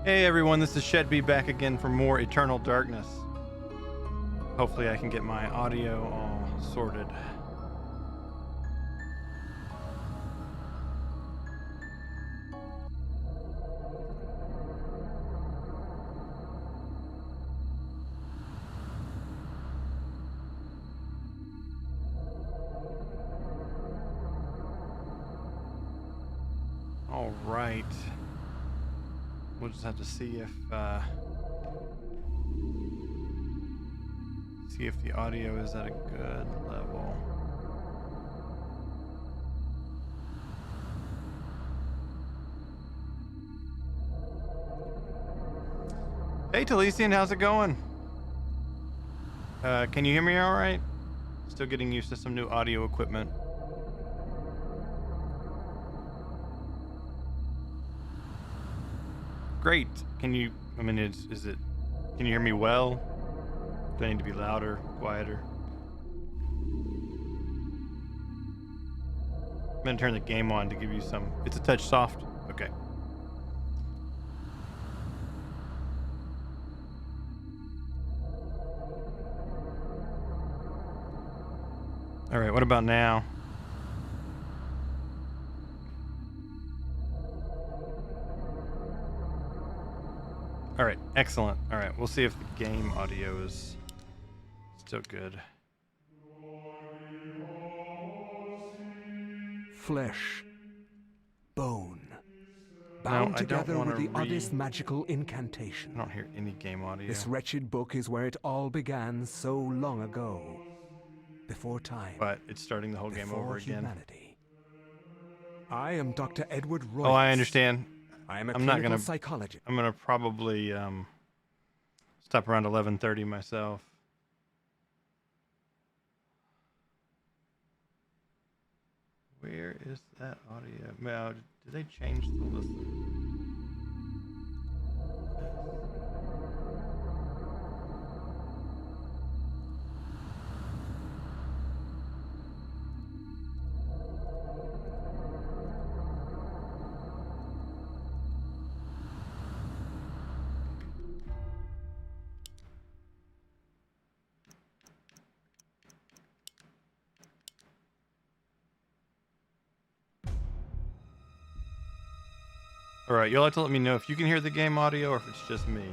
Hey everyone, this is Shedby back again for more Eternal Darkness. Hopefully I can get my audio all sorted. All right. We'll just have to see if the audio is at a good level. Hey, Talesian, how's it going? Can you hear me all right? Still getting used to some new audio equipment. Great. Can you, I mean, is it, can you hear me well? Do I need to be louder, quieter? I'm gonna turn the game on to give you some, it's a touch soft. Okay. All right, what about now? All right, excellent. All right, we'll see if the game audio is still good. Flesh, bone, No, bound I don't together want with to the oddest magical incantation. I don't hear any game audio. This wretched book is where it all began so long ago. Before time. But it's starting the whole game over again. Humanity. I am Dr. Edward Royce. Oh, I understand. I am a I'm not clinical gonna. psychologist. I'm gonna probably stop around 11:30 myself. Where is that audio? Now, did they change the listen? All right, you'll have to let me know if you can hear the game audio or if it's just me.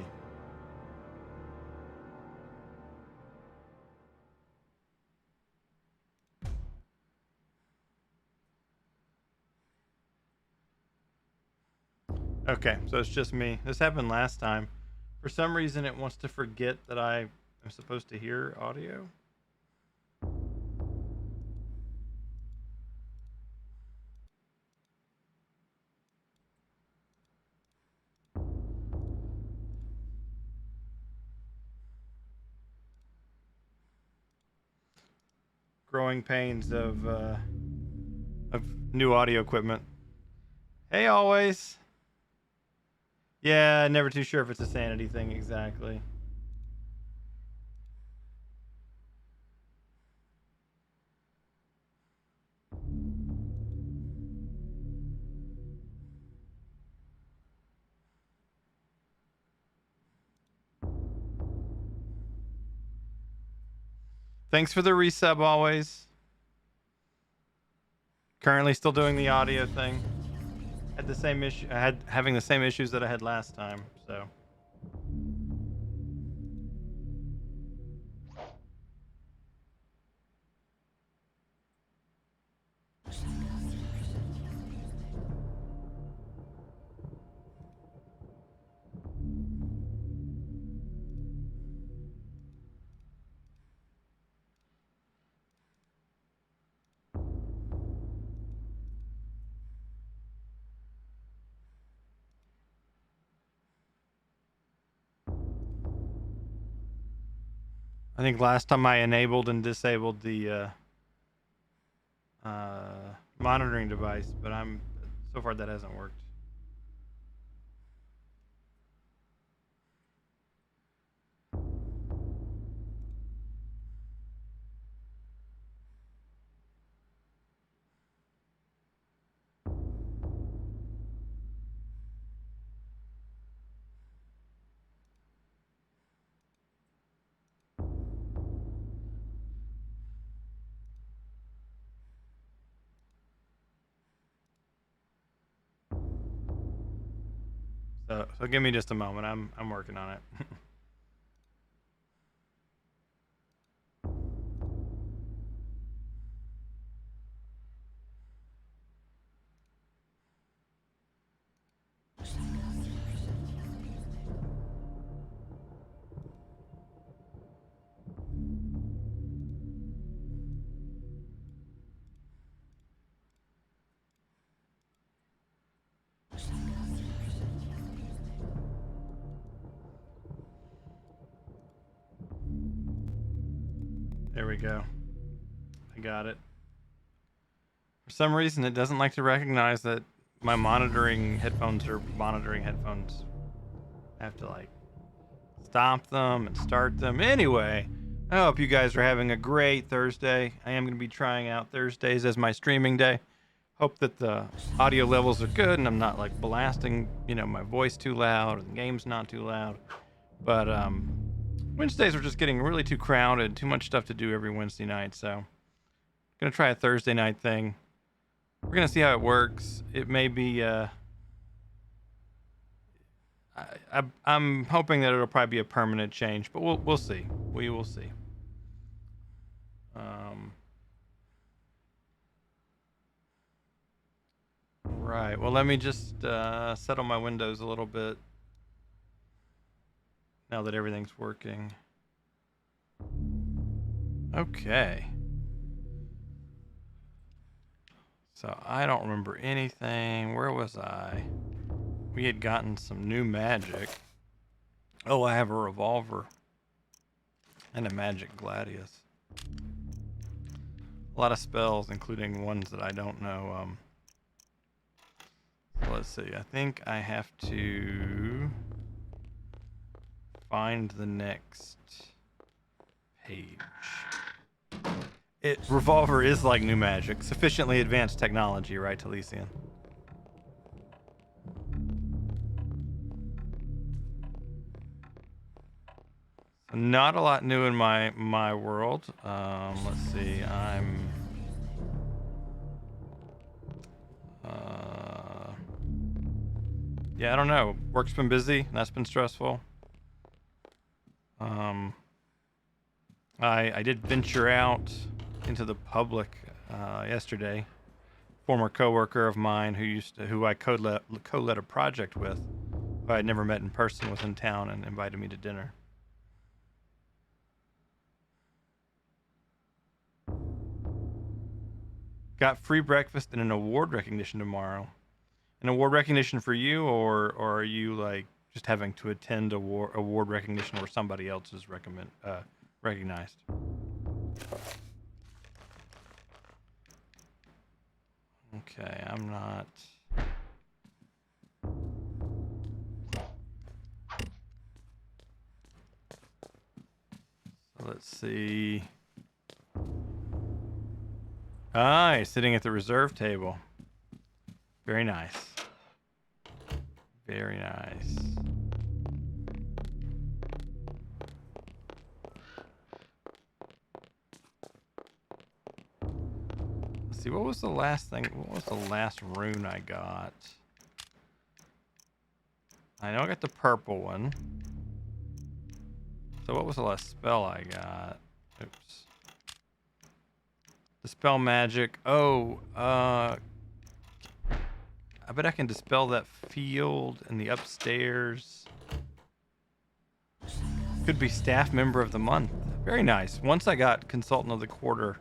Okay, so it's just me. This happened last time. For some reason, it wants to forget that I am supposed to hear audio. Growing pains of new audio equipment. Hey, always. Yeah, never too sure if it's a sanity thing exactly. Thanks for the resub, always. Currently still doing the audio thing. Had the same issue. I had having the same issues that I had last time. So. I think last time I enabled and disabled the monitoring device, but so far that hasn't worked. So give me just a moment. I'm working on it. There we go. I got it. For some reason, it doesn't like to recognize that my monitoring headphones are monitoring headphones. I have to like stop them and start them. Anyway, I hope you guys are having a great Thursday. I am going to be trying out Thursdays as my streaming day. Hope that the audio levels are good and I'm not like blasting, my voice too loud and the game's not too loud. But Wednesdays are just getting really too crowded, too much stuff to do every Wednesday night. So I'm going to try a Thursday night thing. We're going to see how it works. It may be, I'm hoping that it'll probably be a permanent change, but we'll see. We will see. Right. Well, let me just settle my windows a little bit now that everything's working. Okay. So I don't remember anything. Where was I? We had gotten some new magic. Oh, I have a revolver and a magic gladius. A lot of spells, including ones that I don't know. So let's see. I think I have to find the next page. Revolver is like new magic. Sufficiently advanced technology, right, Talesian? So not a lot new in my world. Let's see. Yeah, I don't know. Work's been busy. That's been stressful. I did venture out into the public yesterday. Former coworker of mine who I co-led a project with, who I had never met in person, was in town and invited me to dinner. Got free breakfast and an award recognition tomorrow. An award recognition for you, or are you like just having to attend award recognition where somebody else is recognized? Okay, I'm not. So let's see. Ah, he's sitting at the reserve table. Very nice. Very nice. Let's see, what was the last rune I got? I know I got the purple one. So what was the last spell I got? Oops. Dispel magic. Oh, I bet I can dispel that field in the upstairs. Could be staff member of the month. Very nice. Once I got consultant of the quarter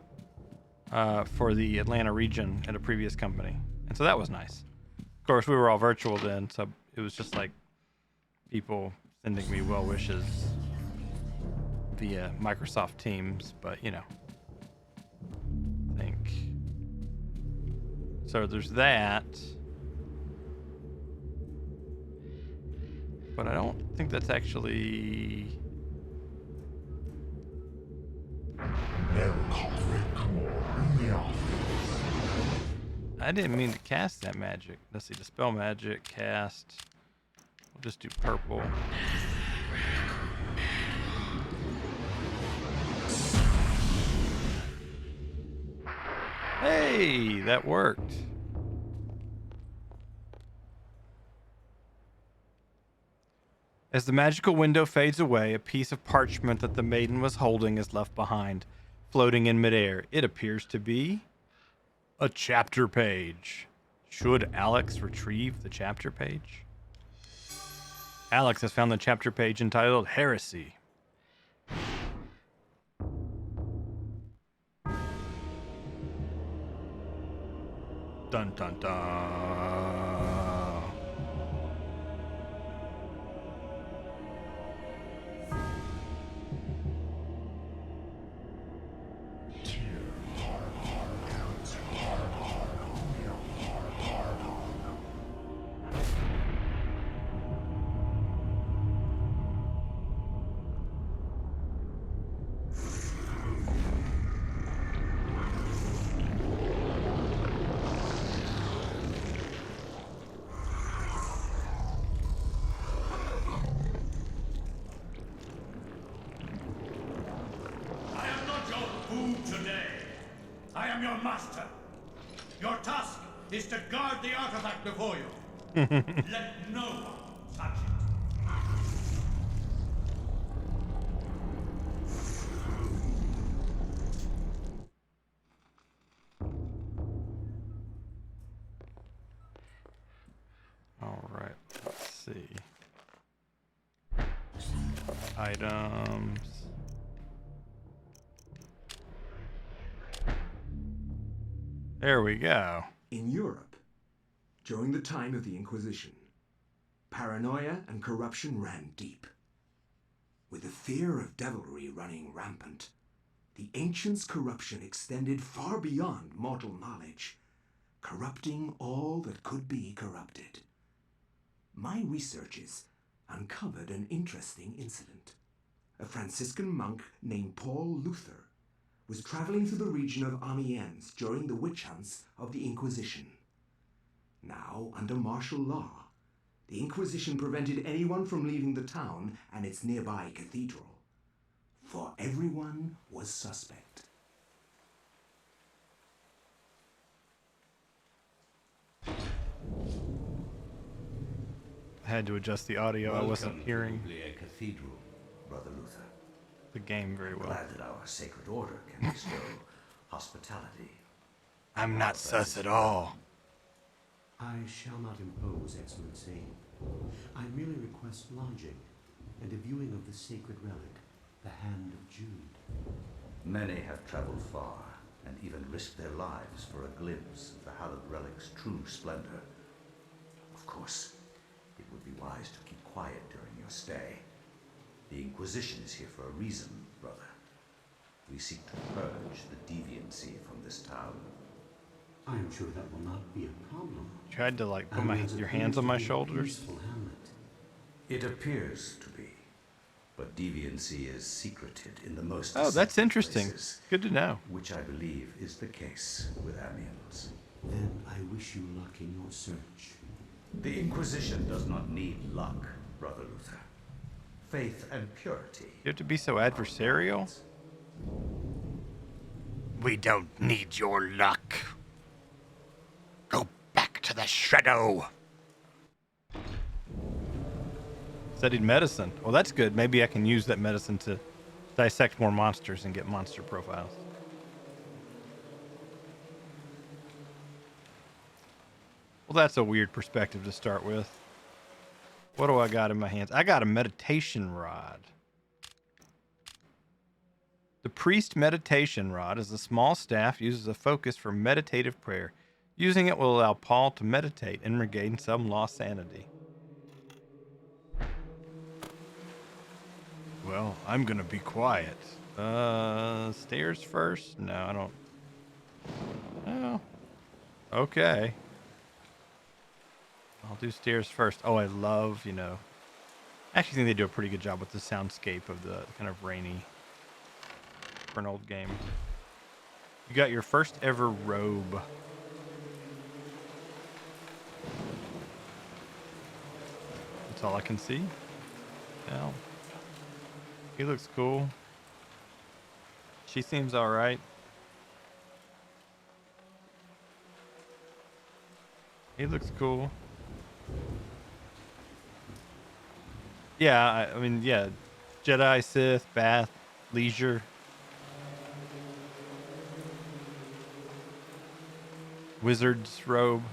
for the Atlanta region at a previous company. And so that was nice. Of course, we were all virtual then, so it was just like people sending me well wishes via Microsoft Teams, but I think. So there's that. But I don't think that's actually. I didn't mean to cast that magic. Let's see, dispel magic, cast. We'll just do purple. Hey, that worked. As the magical window fades away, a piece of parchment that the maiden was holding is left behind, floating in midair. It appears to be a chapter page. Should Alex retrieve the chapter page? Alex has found the chapter page entitled Heresy. Dun dun dun. right before you. Let no one touch it. All right, let's see. Items. There we go. In Europe, during the time of the Inquisition, paranoia and corruption ran deep. With the fear of devilry running rampant, the ancients' corruption extended far beyond mortal knowledge, corrupting all that could be corrupted. My researches uncovered an interesting incident. A Franciscan monk named Paul Luther was traveling through the region of Amiens during the witch hunts of the Inquisition. Now, under martial law, the Inquisition prevented anyone from leaving the town and its nearby cathedral, for everyone was suspect. I had to adjust the audio. I wasn't hearing Welcome to Cathedral, Brother Luther. the game very well. Glad that our sacred order can bestow hospitality. I'm not sus at all. I shall not impose, Excellency. I merely request lodging and a viewing of the sacred relic, the Hand of Jude. Many have traveled far and even risked their lives for a glimpse of the hallowed relic's true splendor. Of course, it would be wise to keep quiet during your stay. The Inquisition is here for a reason, brother. We seek to purge the deviancy from this town. I am sure that will not be a problem. Tried to like put Amiens your appears hands on to my be a shoulders. peaceful hamlet. It appears to be, but deviancy is secreted in the most Oh, that's deceptive interesting. places, Good to know. which I believe is the case with Amiens. Then I wish you luck in your search. The Inquisition does not need luck, Brother Luther. Faith and purity. You have to be so adversarial. We don't need your luck. Go back to the shadow. Studied medicine. Well, that's good. Maybe I can use that medicine to dissect more monsters and get monster profiles. Well, that's a weird perspective to start with. What do I got in my hands? I got a meditation rod. The priest meditation rod is a small staff used as a focus for meditative prayer. Using it will allow Paul to meditate and regain some lost sanity. Well, I'm gonna be quiet. Stairs first? No, I don't. Oh, okay. I'll do stairs first. Oh, I love, I actually think they do a pretty good job with the soundscape of the kind of rainy for an old game. You got your first ever robe. That's all I can see. Well, he looks cool. She seems all right. He looks cool. Yeah, I mean, yeah. Jedi, Sith, Bath, Leisure. Wizard's robe.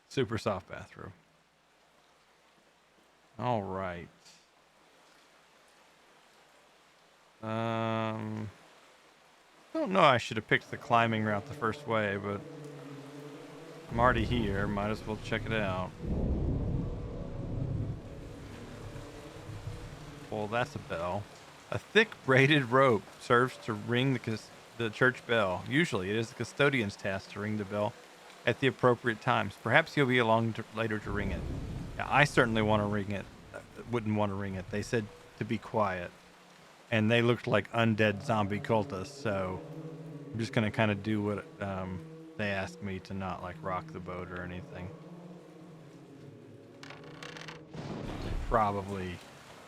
Super soft bathrobe. All right. Don't know. I should have picked the climbing route the first way, but I'm already here. Might as well check it out. Well, that's a bell. A thick braided rope serves to ring the church bell. Usually, it is the custodian's task to ring the bell at the appropriate times. Perhaps he'll be along later to ring it. Yeah, I certainly want to ring it. Wouldn't want to ring it. They said to be quiet. And they looked like undead zombie cultists, so I'm just going to kind of do what they asked me to not, like, rock the boat or anything. Probably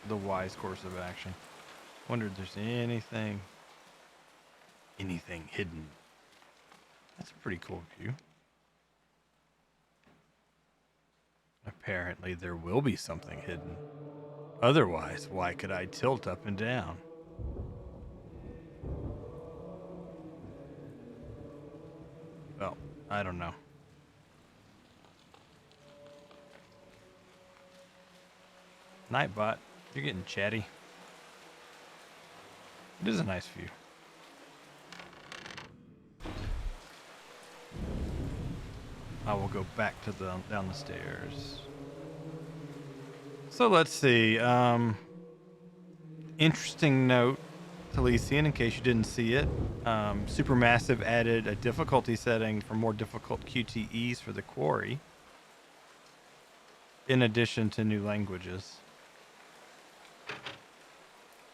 the wise course of action. Wonder if there's anything hidden. That's a pretty cool view. Apparently there will be something hidden. Otherwise, why could I tilt up and down? Well, I don't know. Nightbot, you're getting chatty. It is a nice view. I will go back to down the stairs. So let's see. Interesting note to Lysian, in case you didn't see it. Supermassive added a difficulty setting for more difficult QTEs for the quarry, in addition to new languages.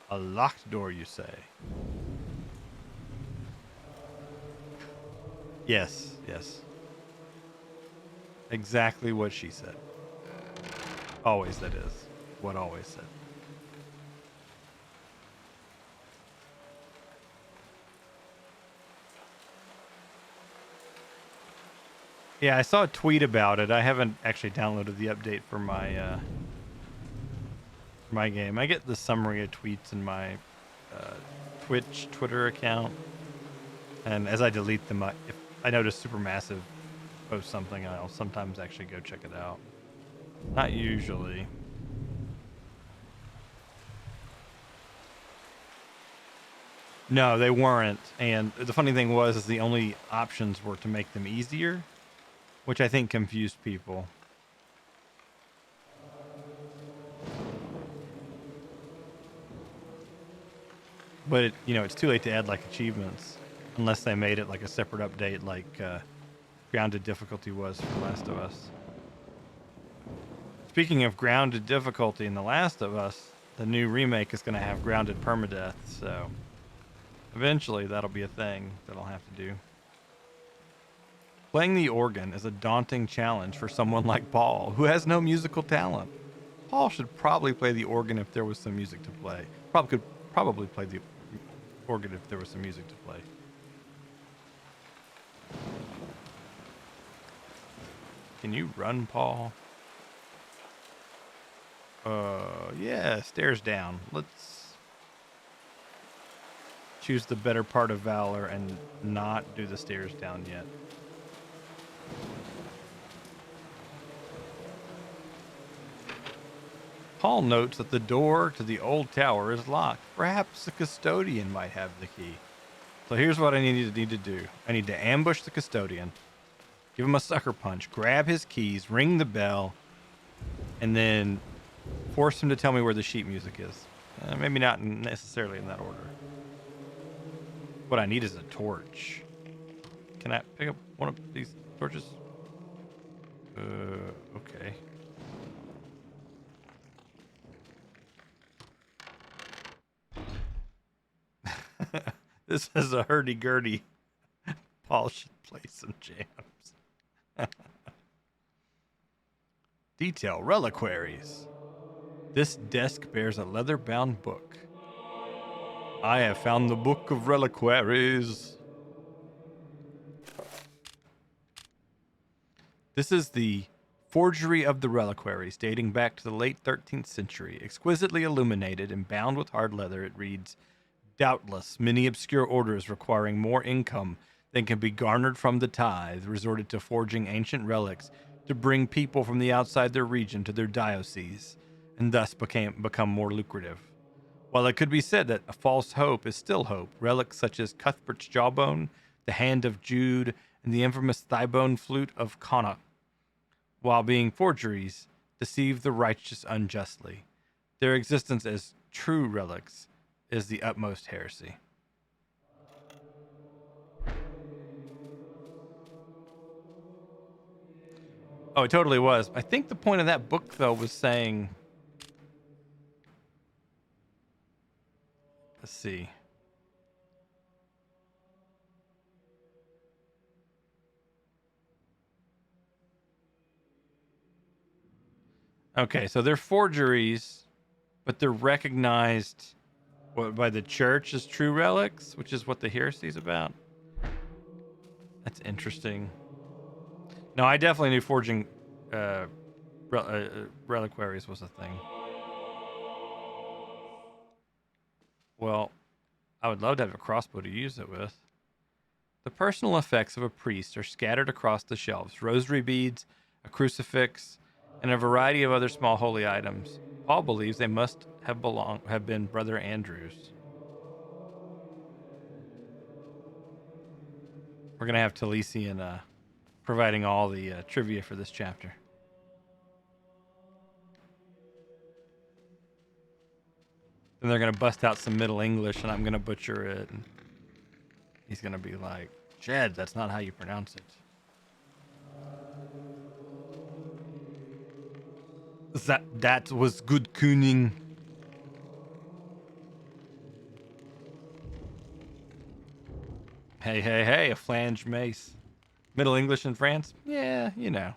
A locked door, you say? Yes, yes. Exactly what she said. Always, that is. What always said. Yeah, I saw a tweet about it. I haven't actually downloaded the update for my game. I get the summary of tweets in my Twitter account, and as I delete them, if I notice Supermassive post something, I'll sometimes actually go check it out. Not usually. No, they weren't. And the funny thing was, the only options were to make them easier, which I think confused people. But it's too late to add like achievements, unless they made it like a separate update, like grounded difficulty was for Last of Us. Speaking of grounded difficulty in The Last of Us, the new remake is going to have grounded permadeath, so eventually that'll be a thing that I'll have to do. Playing the organ is a daunting challenge for someone like Paul, who has no musical talent. Paul should probably play the organ if there was some music to play. Could probably play the organ if there was some music to play. Can you run, Paul? Yeah, stairs down. Let's choose the better part of valor and not do the stairs down yet. Paul notes that the door to the old tower is locked. Perhaps the custodian might have the key. So here's what I need to do. I need to ambush the custodian, give him a sucker punch, grab his keys, ring the bell, and then force him to tell me where the sheet music is. Maybe not necessarily in that order. What I need is a torch. Can I pick up one of these torches? Okay. This is a hurdy-gurdy. Paul should play some jams. Detail reliquaries. This desk bears a leather-bound book. I have found the Book of Reliquaries. This is the forgery of the reliquaries, dating back to the late 13th century. Exquisitely illuminated and bound with hard leather, it reads, doubtless, many obscure orders requiring more income than can be garnered from the tithe resorted to forging ancient relics to bring people from the outside their region to their diocese, and thus become more lucrative. While it could be said that a false hope is still hope, relics such as Cuthbert's jawbone, the hand of Jude, and the infamous thigh-bone flute of Connacht, while being forgeries, deceive the righteous unjustly. Their existence as true relics is the utmost heresy. Oh, it totally was. I think the point of that book, though, was saying... Let's see. Okay, so they're forgeries, but they're recognized What, by the church as true relics, which is what the heresy is about. That's interesting. No, I definitely knew forging uh, reliquaries was a thing. Well, I would love to have a crossbow to use it with. The personal effects of a priest are scattered across the shelves: rosary beads, a crucifix, and a variety of other small holy items. Paul believes they must have been Brother Andrew's. We're gonna have Talisian providing all the trivia for this chapter. Then they're gonna bust out some Middle English, and I'm gonna butcher it. And he's gonna be like, "Jed, that's not how you pronounce it." That was good cooning. Hey, hey, hey! A flange mace. Middle English in France? Yeah, you know.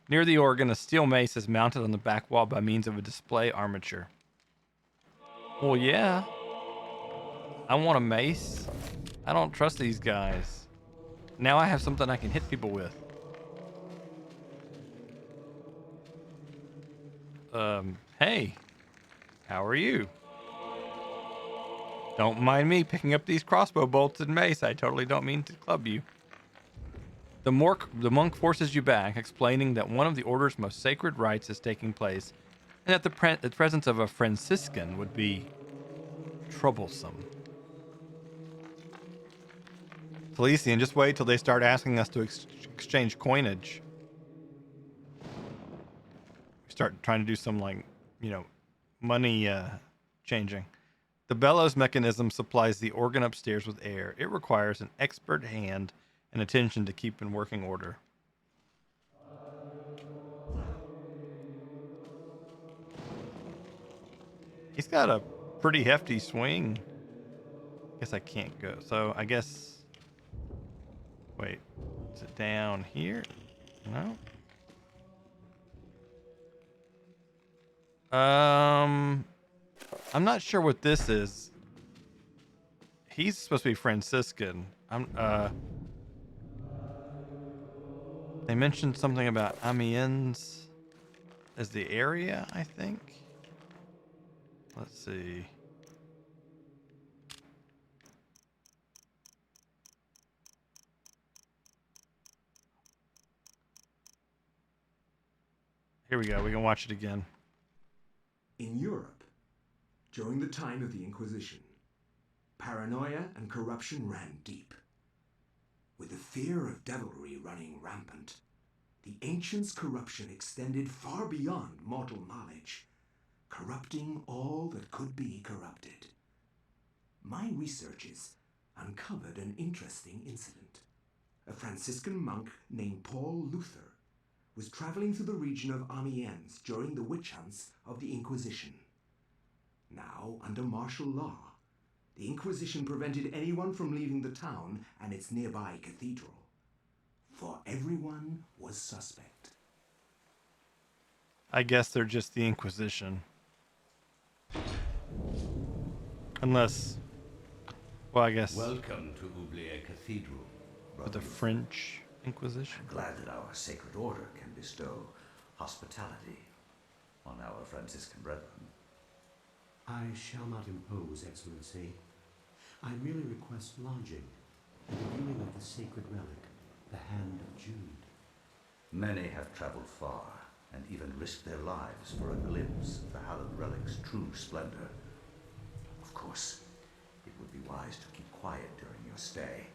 Near the organ, a steel mace is mounted on the back wall by means of a display armature. Well, yeah. I want a mace. I don't trust these guys. Now I have something I can hit people with. Hey. How are you? Don't mind me picking up these crossbow bolts and mace. I totally don't mean to club you. The monk forces you back, explaining that one of the order's most sacred rites is taking place, and that the presence of a Franciscan would be troublesome. Talisian, just wait till they start asking us to exchange coinage. Start trying to do some, like, money changing. The bellows mechanism supplies the organ upstairs with air. It requires an expert hand and attention to keep in working order. He's got a pretty hefty swing. Guess I can't go. So I guess. Wait. Is it down here? No. I'm not sure what this is. He's supposed to be Franciscan. They mentioned something about Amiens as the area, I think. Let's see. Here we go. We can watch it again. In Europe, during the time of the Inquisition, paranoia and corruption ran deep. With the fear of devilry running rampant, the ancients' corruption extended far beyond mortal knowledge, corrupting all that could be corrupted. My researches uncovered an interesting incident. A Franciscan monk named Paul Luther was traveling through the region of Amiens during the witch hunts of the Inquisition. Now, under martial law, the Inquisition prevented anyone from leaving the town and its nearby cathedral, for everyone was suspect. I guess they're just the Inquisition. Unless, well, I guess. Welcome to Oublier Cathedral, With the French Inquisition. I'm glad that our sacred order can bestow hospitality on our Franciscan brethren. I shall not impose, Excellency. I merely request lodging and a viewing of the sacred relic, the Hand of Jude. Many have traveled far and even risked their lives for a glimpse of the hallowed relic's true splendor. Of course, it would be wise to keep quiet during your stay.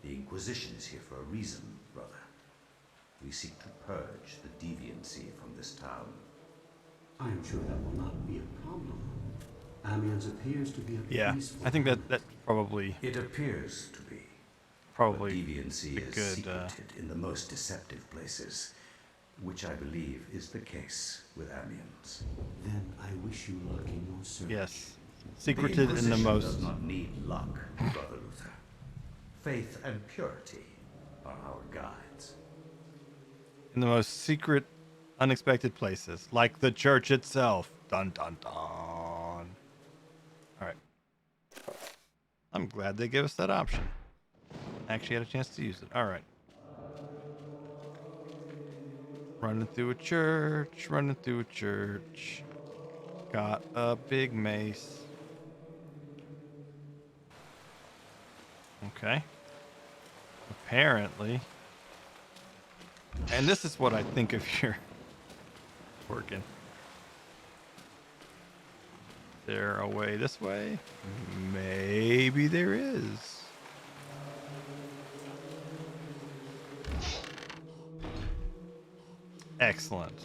The Inquisition is here for a reason, brother. We seek to purge the deviancy from this town. I am sure that will not be a problem. Amiens appears to be a Yeah, peaceful I think planet. that's probably It appears to be. probably But deviancy a is good. secreted in the most deceptive places, which I believe is the case with Amiens. Then I wish you luck in your search. Yes, secreted in the Inquisition most. does not need luck, Brother Luther. Faith and purity are our guides. In the most secret, unexpected places, like the church itself. Dun dun dun. I'm glad they gave us that option. Actually had a chance to use it. All right. Running through a church, running through a church. Got a big mace. Okay. Apparently. And this is what I think if you're working. There a way this way? Maybe there is. Excellent.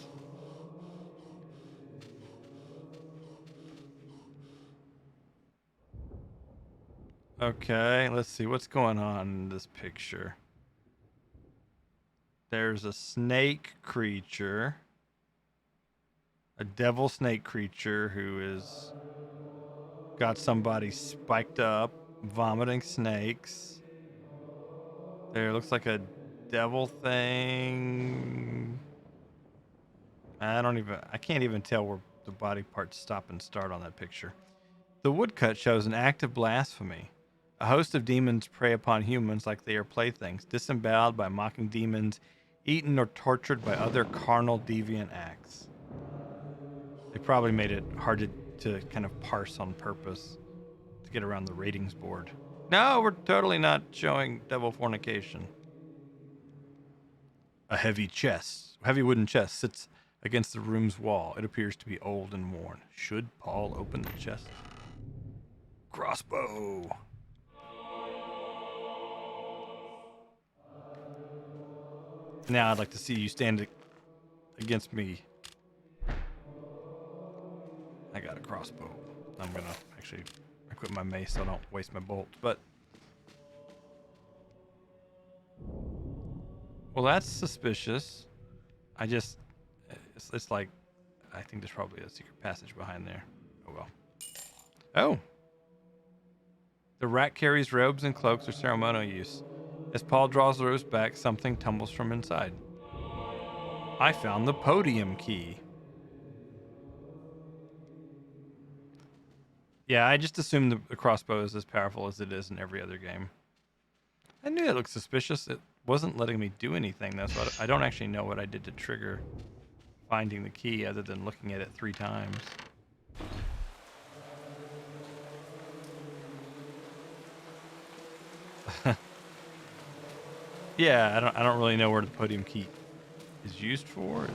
Okay, let's see what's going on in this picture. There's a snake creature. A devil snake creature who is got somebody spiked up, vomiting snakes. There looks like a devil thing. I can't even tell where the body parts stop and start on that picture. The woodcut shows an act of blasphemy. A host of demons prey upon humans like they are playthings, disemboweled by mocking demons, eaten or tortured by other carnal deviant acts. They probably made it hard to kind of parse on purpose to get around the ratings board. No, we're totally not showing devil fornication. A heavy wooden chest sits against the room's wall. It appears to be old and worn. Should Paul open the chest? Crossbow. Now I'd like to see you stand against me. I got a crossbow. I'm gonna actually equip my mace so I don't waste my bolts, but well, that's suspicious. It's like, I think there's probably a secret passage behind there. Oh well. Oh. The rat carries robes and cloaks for ceremonial use. As Paul draws the robes back, something tumbles from inside. I found the podium key. Yeah, I just assumed the crossbow is as powerful as it is in every other game. I knew it looked suspicious. It wasn't letting me do anything, though, so I don't actually know what I did to trigger finding the key other than looking at it 3 times. Yeah, I don't really know where the podium key is used for.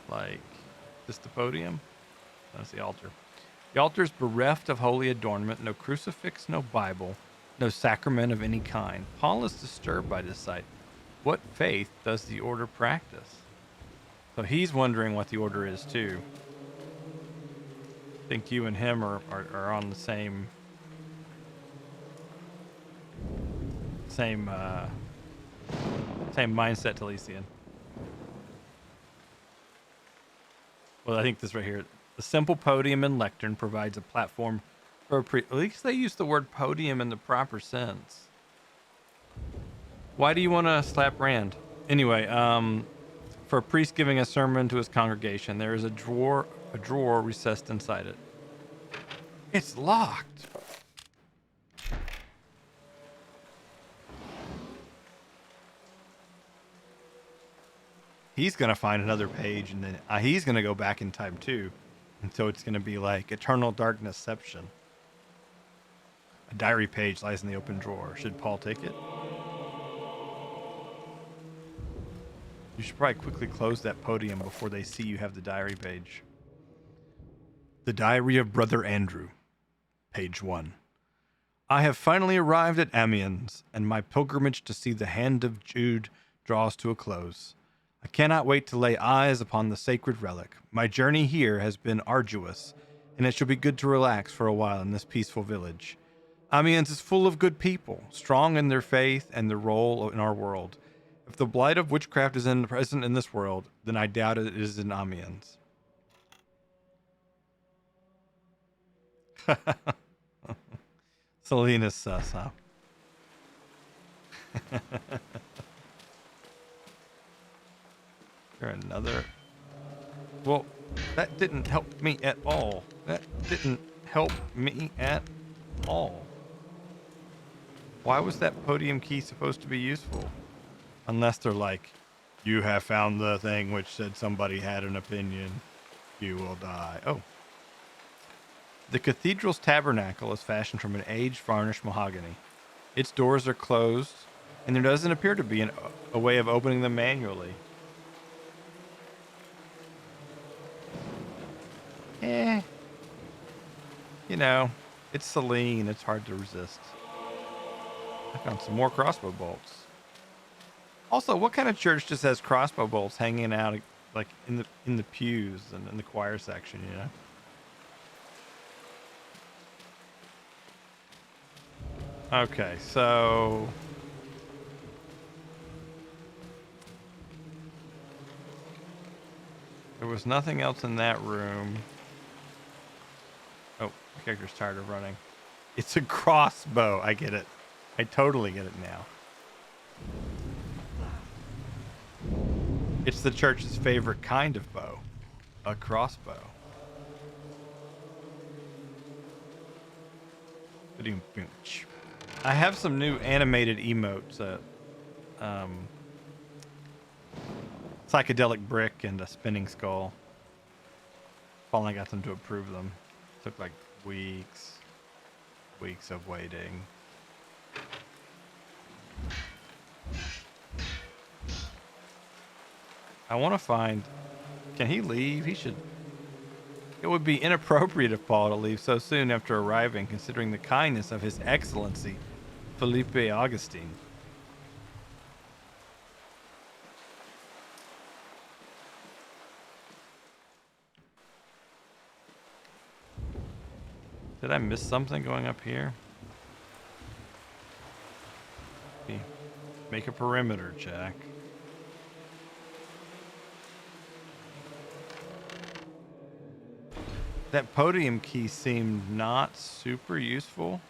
Like, this the podium? That's the altar. The altar is bereft of holy adornment, no crucifix, no Bible, no sacrament of any kind. Paul is disturbed by this sight. What faith does the order practice? So he's wondering what the order is too. I think you and him are on the same mindset, Talesian. Well, I think this right here. The simple podium and lectern provides a platform for a priest. At least they use the word podium in the proper sense. Why do you want to slap Rand? Anyway, for a priest giving a sermon to his congregation, there is a drawer recessed inside it. It's locked. He's going to find another page, and then he's going to go back in time too. And so it's going to be like Eternal Darknessception. A diary page lies in the open drawer. Should Paul take it? You should probably quickly close that podium before they see you have the diary page. The Diary of Brother Andrew. Page 1. I have finally arrived at Amiens, and my pilgrimage to see the hand of Jude draws to a close. I cannot wait to lay eyes upon the sacred relic. My journey here has been arduous, and it shall be good to relax for a while in this peaceful village. Amiens is full of good people, strong in their faith and their role in our world. If the blight of witchcraft is present in this world, then I doubt it is in Amiens. Selena's sus, huh? There another. Well, that didn't help me at all. That didn't help me at Oh. Why was that podium key supposed to be useful? Unless they're like, you have found the thing which said somebody had an opinion. You will die. Oh. The cathedral's tabernacle is fashioned from an aged varnished mahogany. Its doors are closed, and there doesn't appear to be a way of opening them manually. You know, it's Celine. It's hard to resist. I found some more crossbow bolts. Also, what kind of church just has crossbow bolts hanging out like in the pews and in the choir section, you know? Okay, so there was nothing else in that room. Oh, the character's tired of running. It's a crossbow. I get it. I totally get it now. It's the church's favorite kind of bow. A crossbow. I have some new animated emotes. Psychedelic brick and a spinning skull. Finally got them to approve them. Took like weeks of waiting. I want to find... Can he leave? He should... It would be inappropriate of Paul to leave so soon after arriving, considering the kindness of His Excellency, Felipe Augustine. Did I miss something going up here? Make a perimeter check. That podium key seemed not super useful.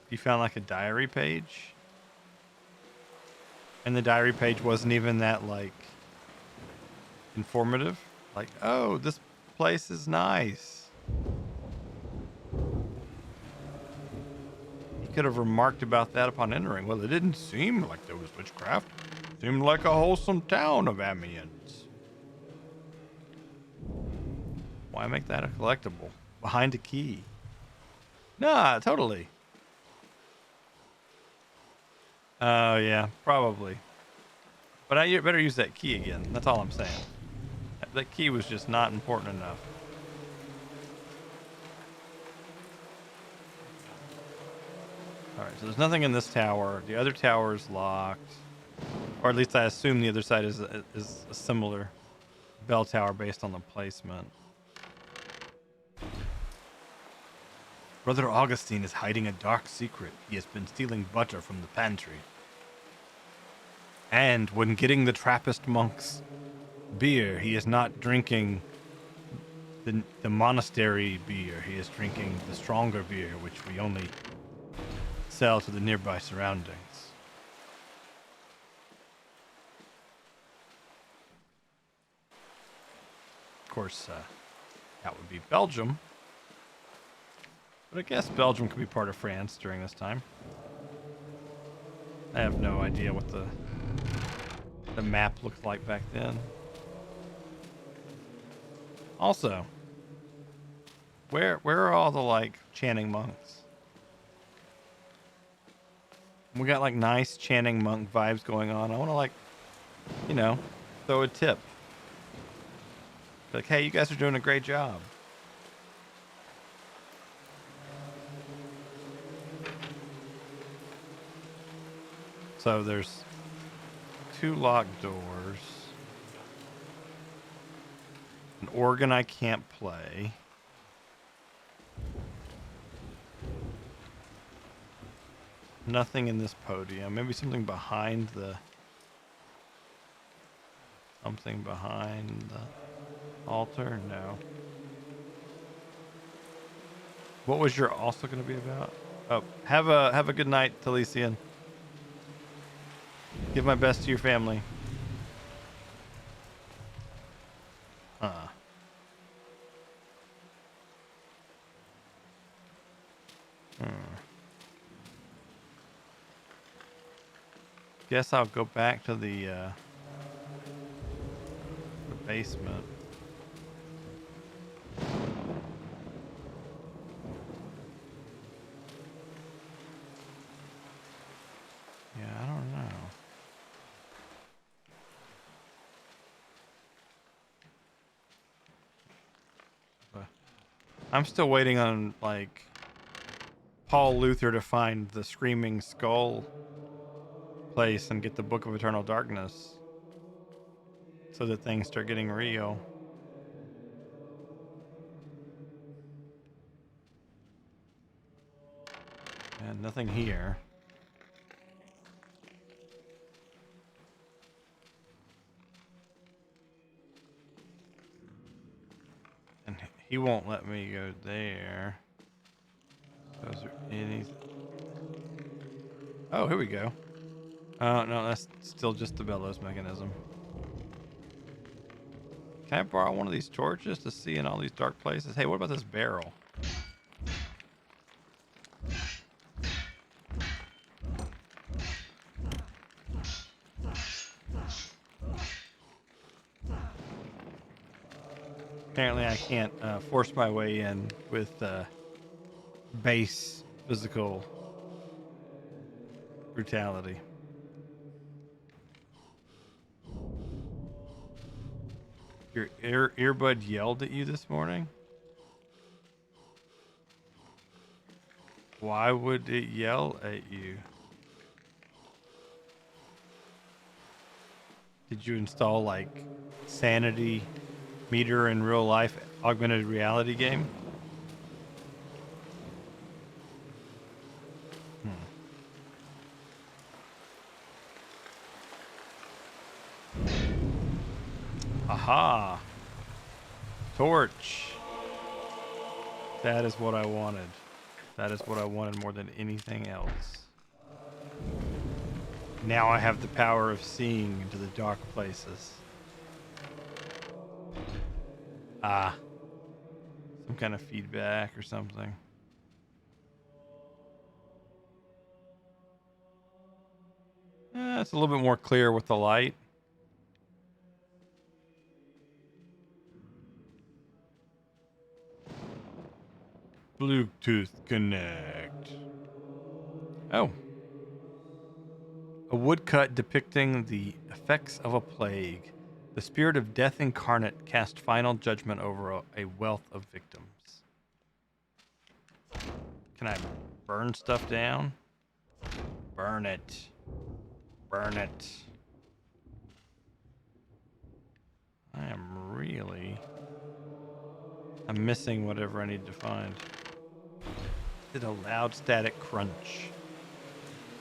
You found like a diary page. And the diary page wasn't even that like informative. Like, oh, this place is nice. He could have remarked about that upon entering. Well, it didn't seem like there was witchcraft. It seemed like a wholesome town of Amiens. Why make that a collectible? Behind a key. Nah, totally. Oh, yeah, probably. But I better use that key again. That's all I'm saying. That key was just not important enough. Alright, so there's nothing in this tower. The other tower is locked. Or at least I assume the other side is a similar bell tower based on the placement. Brother Augustine is hiding a dark secret. He has been stealing butter from the pantry. And when getting the Trappist monk's beer, he is not drinking the monastery beer. He is drinking the stronger beer, which we only sell to the nearby surroundings. Of course, that would be Belgium. But I guess Belgium could be part of France during this time. I have no idea what the map looked like back then. Also, where are all the like chanting monks? We got like nice chanting monk vibes going on. I want to like, you know, throw a tip. Like, hey, you guys are doing a great job. So there's 2 locked doors. An organ I can't play. Nothing in this podium. Maybe something behind the... Something behind the altar? No. What was your also going to be about? Oh, have a good night, Talisian. Give my best to your family. Guess I'll go back to the basement. Yeah, I don't know. But I'm still waiting on, like, Paul Luther to find the Screaming Skull place and get the Book of Eternal Darkness so that things start getting real. And nothing here. And he won't let me go there. So is there any... Oh, here we go. Oh, no, that's still just the bellows mechanism. Can I borrow one of these torches to see in all these dark places? Hey, what about this barrel? Apparently I can't force my way in with base physical brutality. Your earbud yelled at you this morning? Why would it yell at you? Did you install, like, Sanity meter in real life augmented reality game? Aha! Torch! That is what I wanted. That is what I wanted more than anything else. Now I have the power of seeing into the dark places. Ah. Some kind of feedback or something. It's a little bit more clear with the light. Bluetooth connect. Oh. A woodcut depicting the effects of a plague. The spirit of death incarnate cast final judgment over a wealth of victims. Can I burn stuff down? Burn it. Burn it. I'm missing whatever I need to find. Did a loud static crunch.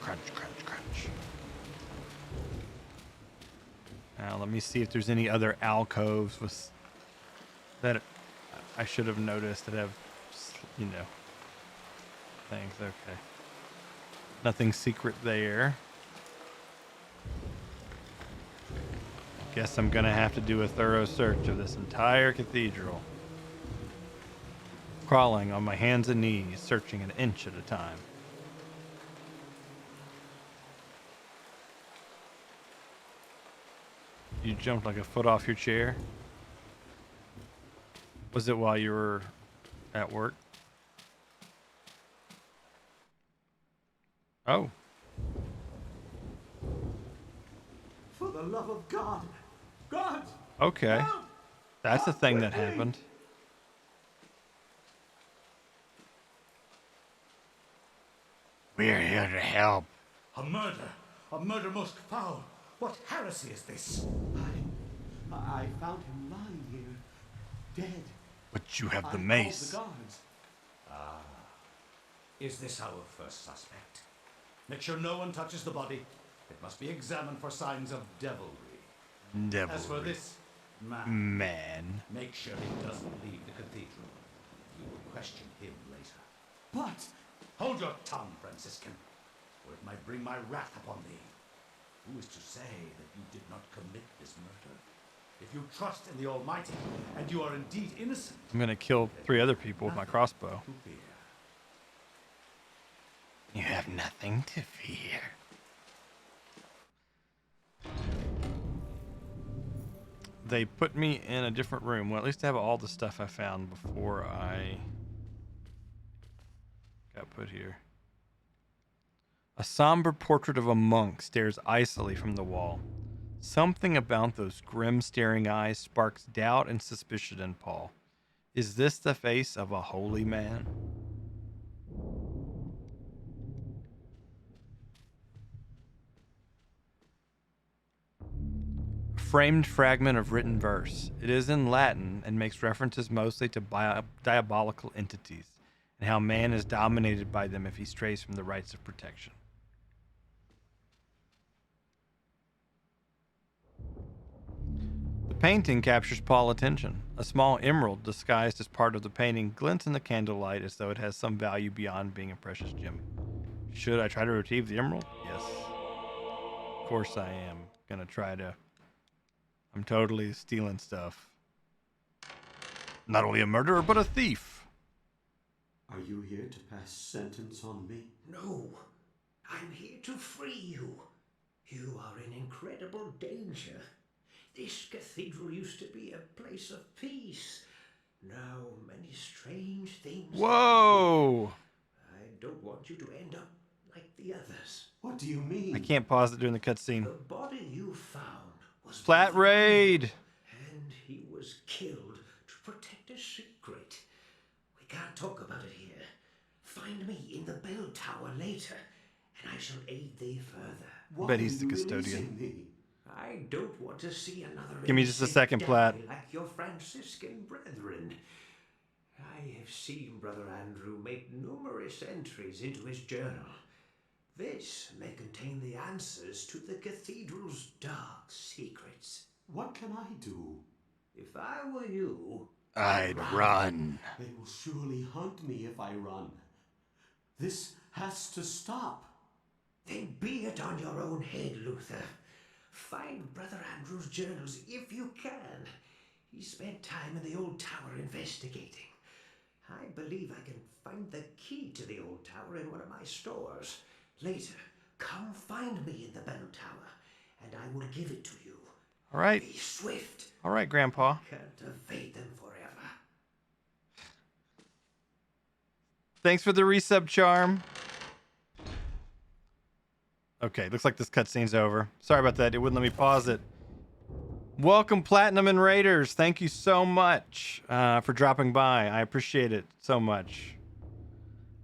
Crunch, crunch, crunch. Now let me see if there's any other alcoves with that I should have noticed that have, you know, things. Okay. Nothing secret there. Guess I'm gonna have to do a thorough search of this entire cathedral. Crawling on my hands and knees, searching an inch at a time. You jumped like a foot off your chair? Was it while you were at work? Oh. For the love of God! God! Okay. Help! That's a thing that Help me! happened. We're here to help. A murder! A murder most foul! What heresy is this? I found him lying here, dead. But you have the I mace. called the guards. Is this our first suspect? Make sure no one touches the body. It must be examined for signs of devilry. Devilry. As for this man, Man. make sure he doesn't leave the cathedral. We will question him later. But Hold your tongue, Franciscan, or it might bring my wrath upon thee. Who is to say that you did not commit this murder? If you trust in the Almighty, and you are indeed innocent, I'm gonna kill 3 other people with my crossbow. to fear. have nothing to fear. They put me in a different room. Well, at least I have all the stuff I found before I got put here. A somber portrait of a monk stares icily from the wall. Something about those grim staring eyes sparks doubt and suspicion in Paul. Is this the face of a holy man? A framed fragment of written verse. It is in Latin and makes references mostly to diabolical entities and how man is dominated by them if he strays from the rights of protection. The painting captures Paul's attention. A small emerald disguised as part of the painting glints in the candlelight as though it has some value beyond being a precious gem. Should I try to retrieve the emerald? Yes. Of course I am. Gonna try to. I'm totally stealing stuff. Not only a murderer, but a thief. Are you here to pass sentence on me? No, I'm here to free you. You are in incredible danger. This cathedral used to be a place of peace. Now many strange things. Whoa! I don't want you to end up like the others. What do you mean? I can't pause it during the cutscene. The body you found was Flat raid! and he was killed to protect a secret. We can't talk about it here. Find me in the bell tower later, and I shall aid thee further. Why Bet he's are the you custodian. releasing me? I don't want to see another Give me just a innocent second, die Platt. like your Franciscan brethren. I have seen Brother Andrew make numerous entries into his journal. This may contain the answers to the cathedral's dark secrets. What can I do? If I were you, I'd run. They will surely hunt me if I run. This has to stop. then be it on your own head, Luther. Find Brother Andrew's journals if you can. He spent time in the old tower investigating. I believe I can find the key to the old tower in one of my stores. Later, come find me in the bell tower, and I will give it to you. All right. Be swift. All right, Grandpa. Can't evade them forever. Thanks for the resub, Charm. Okay, looks like this cutscene's over. Sorry about that. It wouldn't let me pause it. Welcome, Platinum and Raiders. Thank you so much for dropping by. I appreciate it so much.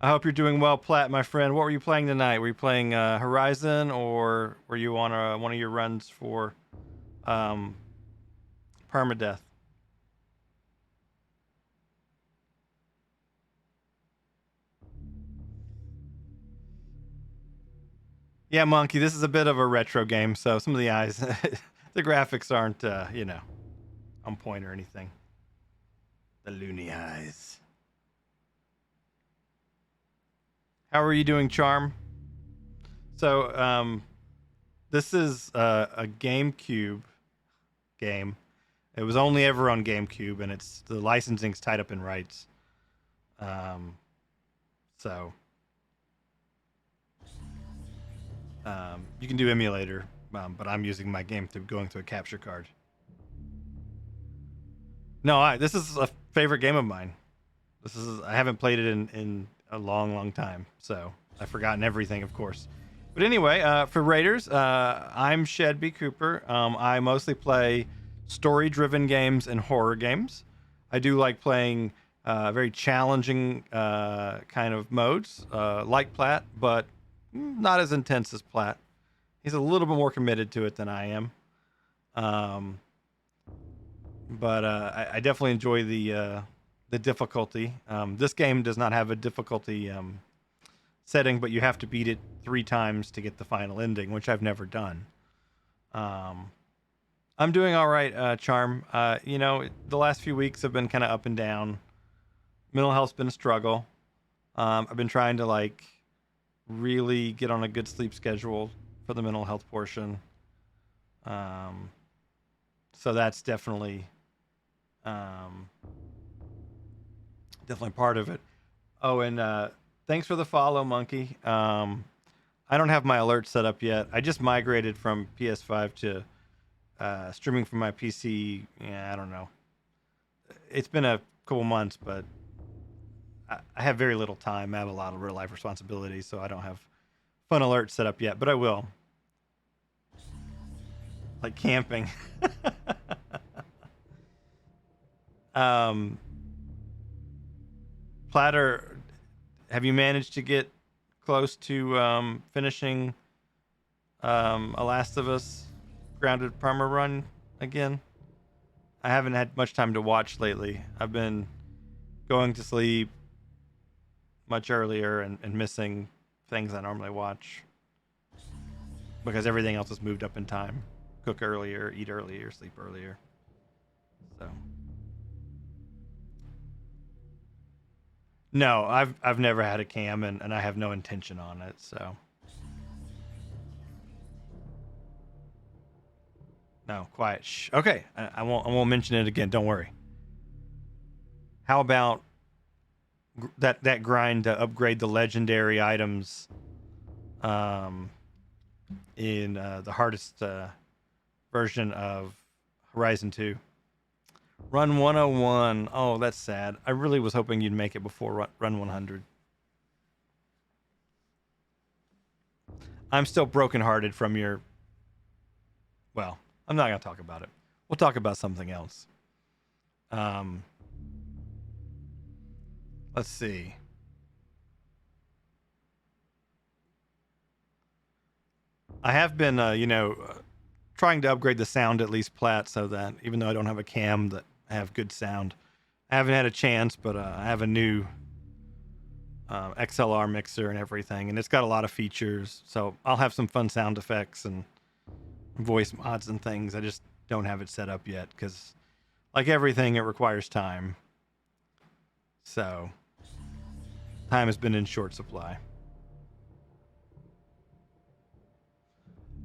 I hope you're doing well, Plat, my friend. What were you playing tonight? Were you playing Horizon, or were you on one of your runs for permadeath? Yeah, Monkey, this is a bit of a retro game, so some of the eyes, the graphics aren't, on point or anything. The loony eyes. How are you doing, Charm? So, this is a GameCube game. It was only ever on GameCube, and the licensing's tied up in rights. You can do emulator, but I'm using my game through going through a capture card. No, this is a favorite game of mine. I haven't played it in a long, long time, so I've forgotten everything, of course. But anyway, for Raiders, I'm Shedby Cooper. I mostly play story-driven games and horror games. I do like playing very challenging kind of modes, like Platt, but not as intense as Platt. He's a little bit more committed to it than I am. But I definitely enjoy the difficulty. This game does not have a difficulty setting, but you have to beat it 3 times to get the final ending, which I've never done. I'm doing all right, Charm. The last few weeks have been kind of up and down. Mental health's been a struggle. I've been trying to really get on a good sleep schedule for the mental health portion. So that's definitely part of it. Oh, and Thanks for the follow, Monkey. I don't have my alert set up yet. I just migrated from PS5 to streaming from my PC. Yeah, I don't know. It's been a couple months, but I have very little time. I have a lot of real life responsibilities, so I don't have fun alerts set up yet, but I will. Like camping. um, Platter, have you managed to get close to finishing a Last of Us grounded perma run again? I haven't had much time to watch lately. I've been going to sleep much earlier and missing things I normally watch because everything else has moved up in time. Cook earlier, eat earlier, sleep earlier. So no, I've never had a cam and I have no intention on it, so no, quiet. Shh. Okay, I won't mention it again. Don't worry. How about that grind to upgrade the legendary items um in the hardest version of Horizon 2? Run 101. Oh, that's sad. I really was hoping you'd make it before run 100. I'm still brokenhearted from your. Well, I'm not gonna talk about it. We'll talk about something else. Um, let's see. I have been, trying to upgrade the sound at least plat so that even though I don't have a cam, that I have good sound. I haven't had a chance, but I have a new XLR mixer and everything, and it's got a lot of features. So I'll have some fun sound effects and voice mods and things. I just don't have it set up yet because, like everything, it requires time. So time has been in short supply.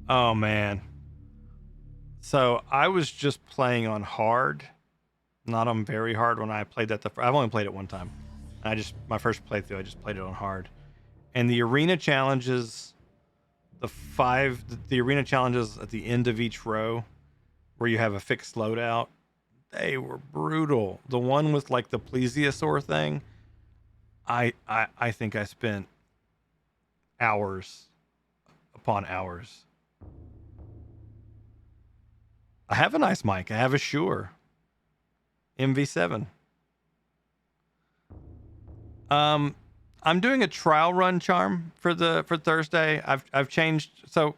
Oh man. So I was just playing on hard, not on very hard when I played that. I've only played it one time. My first playthrough, I just played it on hard. And the arena challenges, the arena challenges at the end of each row where you have a fixed loadout, they were brutal. The one with like the plesiosaur thing, I think I spent hours upon hours. I have a nice mic. I have a Shure MV7. I'm doing a trial run charm for Thursday. I've changed. So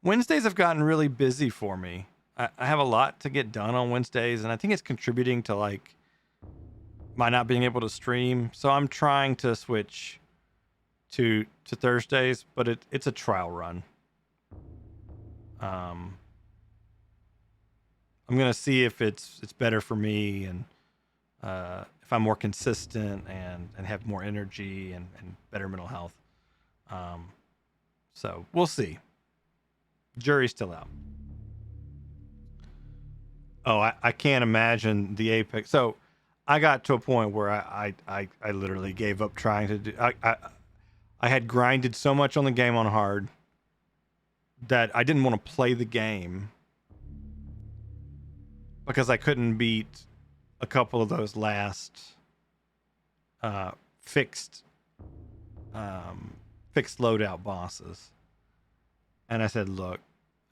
Wednesdays have gotten really busy for me. I have a lot to get done on Wednesdays, and I think it's contributing to like my not being able to stream. So I'm trying to switch to Thursdays, but it's a trial run. I'm gonna see if it's better for me and if I'm more consistent and have more energy and better mental health. So we'll see. Jury's still out. Oh, I can't imagine the Apex. So I got to a point where I literally gave up trying to do. I had grinded so much on the game on hard that I didn't want to play the game because I couldn't beat a couple of those last fixed loadout bosses. And I said, look,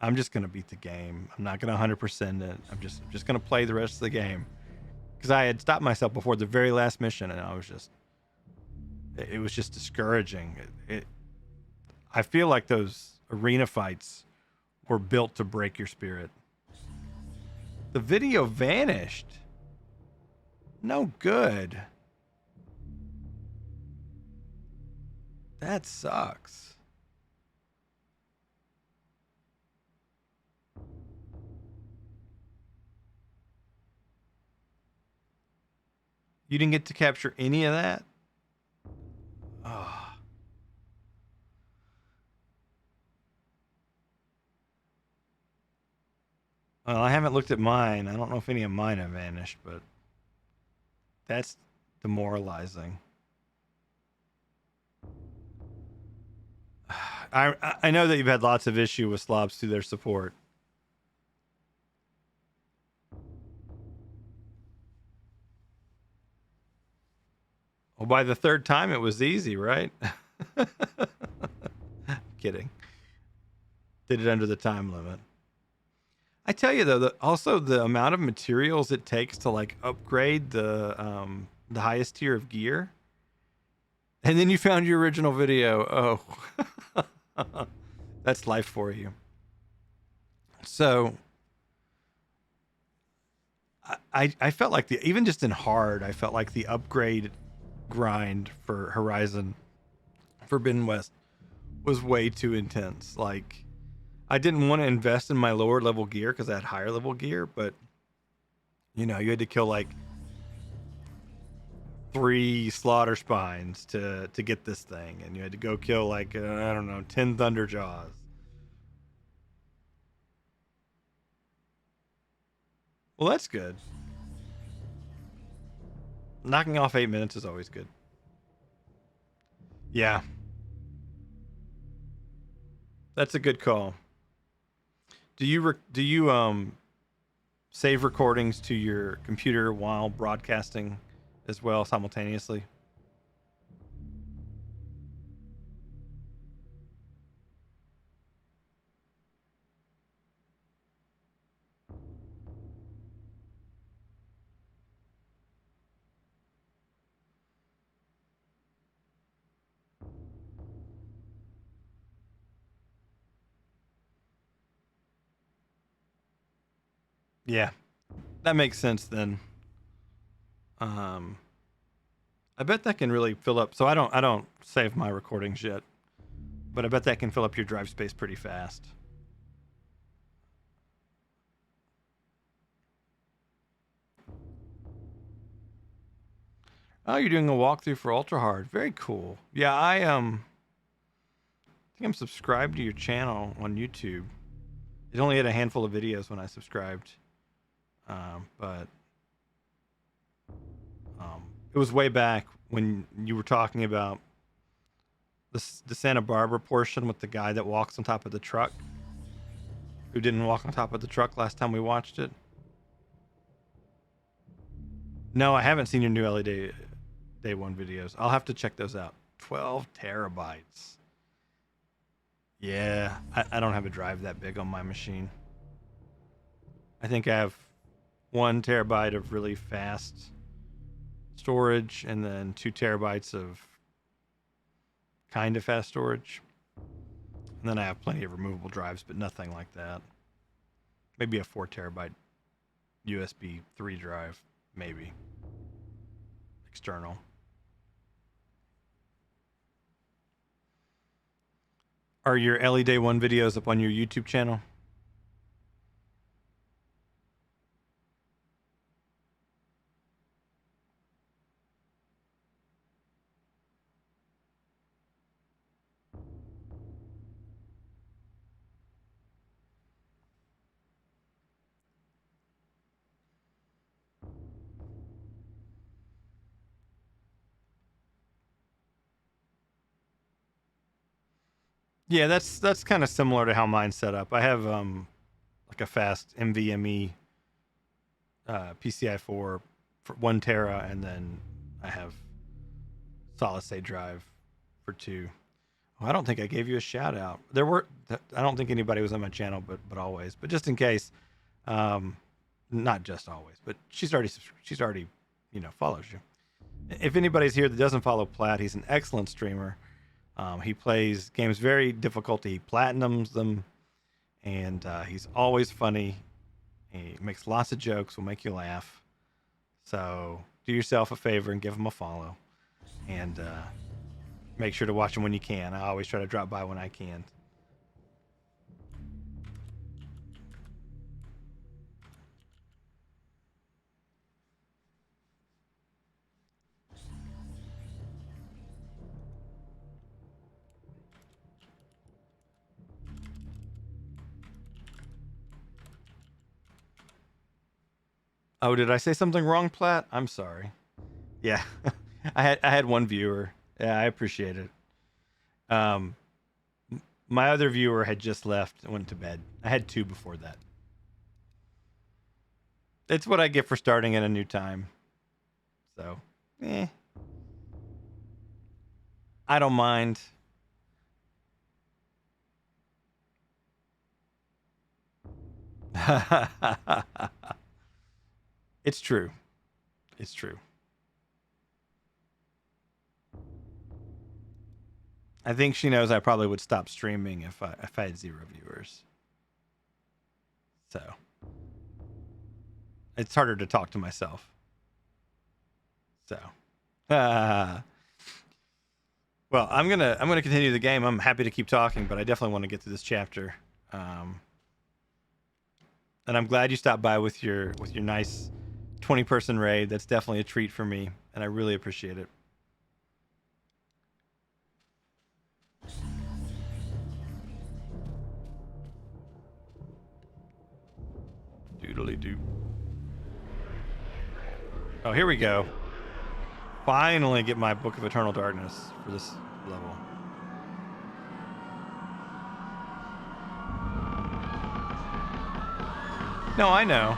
I'm just going to beat the game. I'm not going to 100% it. I'm just going to play the rest of the game. Because I had stopped myself before the very last mission, and it was just discouraging. I feel like those arena fights were built to break your spirit. The video vanished. No good. That sucks. You didn't get to capture any of that? Oh. Well, I haven't looked at mine. I don't know if any of mine have vanished, but that's demoralizing. I know that you've had lots of issue with slobs through their support. Well, by the third time, it was easy, right? Kidding. Did it under the time limit. I tell you though, also the amount of materials it takes to like upgrade the highest tier of gear, and then you found your original video. Oh, that's life for you. So I felt like even just in hard, I felt like the upgrade grind for Horizon Forbidden West was way too intense. Like, I didn't want to invest in my lower level gear because I had higher level gear, but you know, you had to kill like 3 slaughter spines to get this thing, and you had to go kill like I don't know, 10 thunder jaws. Well, that's good. Knocking off 8 minutes is always good. Yeah, that's a good call. Do you save recordings to your computer while broadcasting as well simultaneously? Yeah, that makes sense then. Um, I bet that can really fill up. So I don't save my recordings yet, but I bet that can fill up your drive space pretty fast. Oh, you're doing a walkthrough for Ultra Hard. Very cool. Yeah, I think I'm subscribed to your channel on YouTube. It only had a handful of videos when I subscribed, but it was way back when you were talking about the Santa Barbara portion with the guy that walks on top of the truck, who didn't walk on top of the truck last time we watched it. No, I haven't seen your new LED Day 1 videos. I'll have to check those out. 12 terabytes. Yeah, I don't have a drive that big on my machine. I think I have 1 terabyte of really fast storage and then 2 terabytes of kind of fast storage. And then I have plenty of removable drives, but nothing like that. Maybe a 4 terabyte USB 3 drive, maybe. External. Are your LE Day 1 videos up on your YouTube channel? Yeah, that's kind of similar to how mine's set up. I have like a fast NVMe PCI 4 for 1 tera, and then I have solid state drive for 2. Oh, I don't think I gave you a shout out. I don't think anybody was on my channel, but always. But just in case, not just always, but she's already follows you. If anybody's here that doesn't follow Platt, he's an excellent streamer. He plays games very difficult. He platinums them, and he's always funny. He makes lots of jokes, will make you laugh. So do yourself a favor and give him a follow, and make sure to watch him when you can. I always try to drop by when I can. Oh, did I say something wrong, Platt? I'm sorry. Yeah, I had one viewer. Yeah, I appreciate it. Um, My other viewer had just left and went to bed. I had 2 before that. It's what I get for starting at a new time. So, I don't mind. It's true. It's true. I think she knows I probably would stop streaming if I had 0 viewers. So it's harder to talk to myself. So, well, I'm gonna continue the game. I'm happy to keep talking, but I definitely want to get through this chapter. And I'm glad you stopped by with your nice 20-person raid. That's definitely a treat for me, and I really appreciate it. Doodly doo. Oh, here we go. Finally get my Book of Eternal Darkness for this level. No, I know.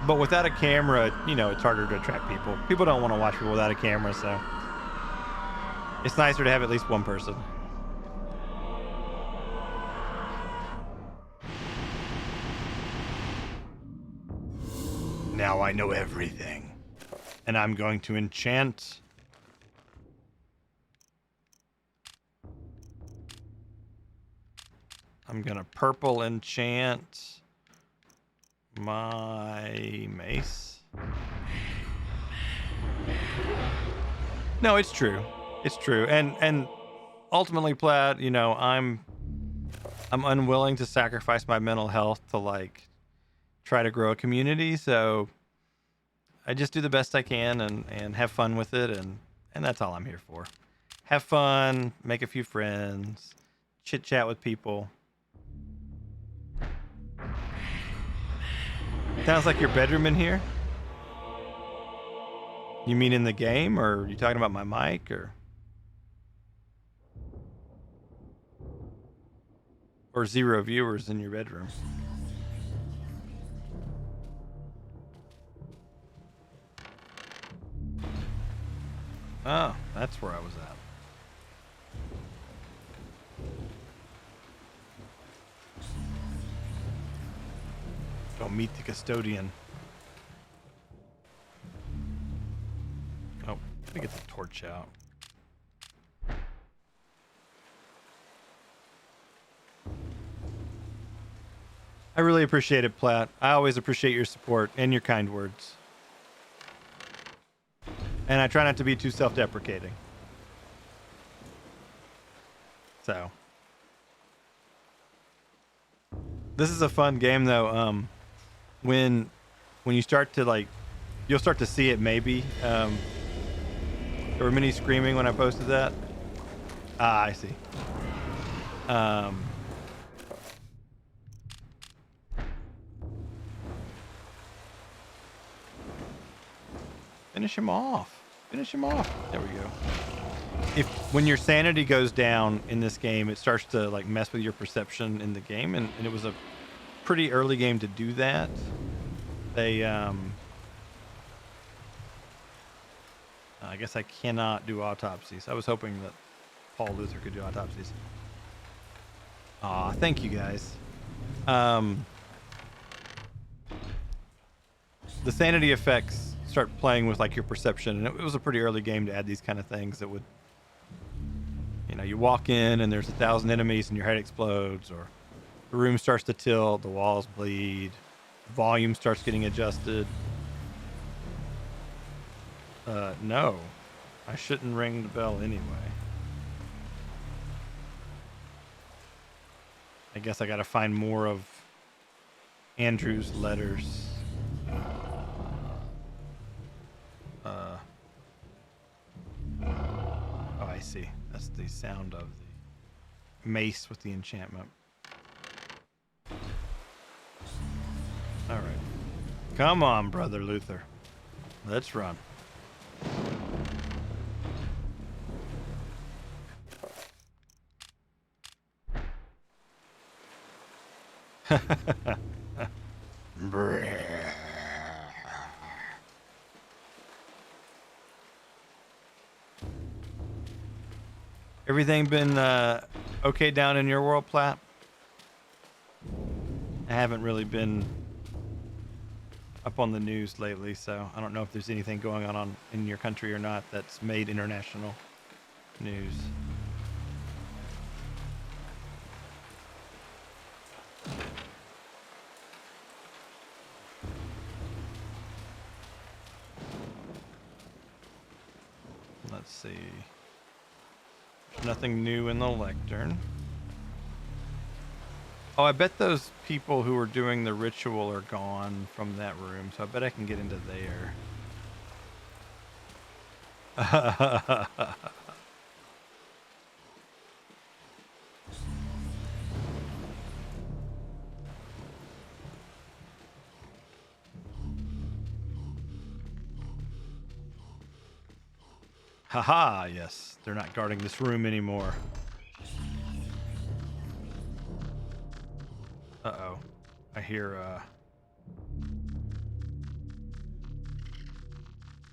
But without a camera, you know, it's harder to attract people. People don't want to watch people without a camera, so it's nicer to have at least one person. Now I know everything. And I'm going to enchant. I'm going to purple enchant my mace. No, it's true. It's true. And ultimately, Plaid, you know, I'm unwilling to sacrifice my mental health to like try to grow a community, so I just do the best I can and have fun with it, and that's all I'm here for. Have fun, make a few friends, chit chat with people. Sounds like your bedroom in here. You mean in the game, or are you talking about my mic, or 0 viewers in your bedroom? Oh, that's where I was at. Go meet the custodian. Oh, let me get the torch out. I really appreciate it, Platt. I always appreciate your support and your kind words. And I try not to be too self-deprecating. So. This is a fun game, though. When you start to, like, you'll start to see it, maybe. There were many screaming when I posted that. Ah, I see. Finish him off. Finish him off. There we go. When your sanity goes down in this game, it starts to like mess with your perception in the game, and it was a pretty early game to do that. They I guess I cannot do autopsies. I was hoping that Paul Luther could do autopsies. Aw, thank you guys. The sanity effects start playing with like your perception, and it was a pretty early game to add these kind of things that would, you know, you walk in and there's 1,000 enemies and your head explodes, or the room starts to tilt, the walls bleed, volume starts getting adjusted. No, I shouldn't ring the bell anyway. I guess I gotta find more of Andrew's letters. Oh, I see. That's the sound of the mace with the enchantment. All right. Come on, Brother Luther. Let's run. Everything been okay down in your world, Platt? I haven't really been up on the news lately, so I don't know if there's anything going on in your country or not that's made international news. Let's see. Nothing new in the lectern. Oh, I bet those people who were doing the ritual are gone from that room, so I bet I can get into there. Haha, yes. They're not guarding this room anymore. Uh-oh. I hear, I'm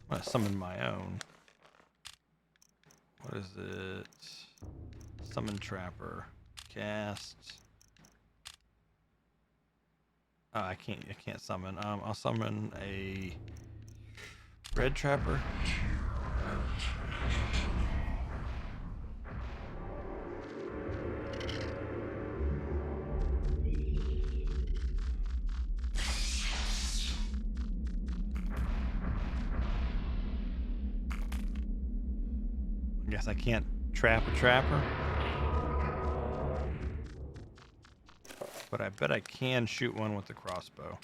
gonna summon my own. What is it? Summon Trapper. Cast. Oh, I can't summon. I'll summon a Red Trapper. I guess I can't trap a trapper. But I bet I can shoot one with the crossbow.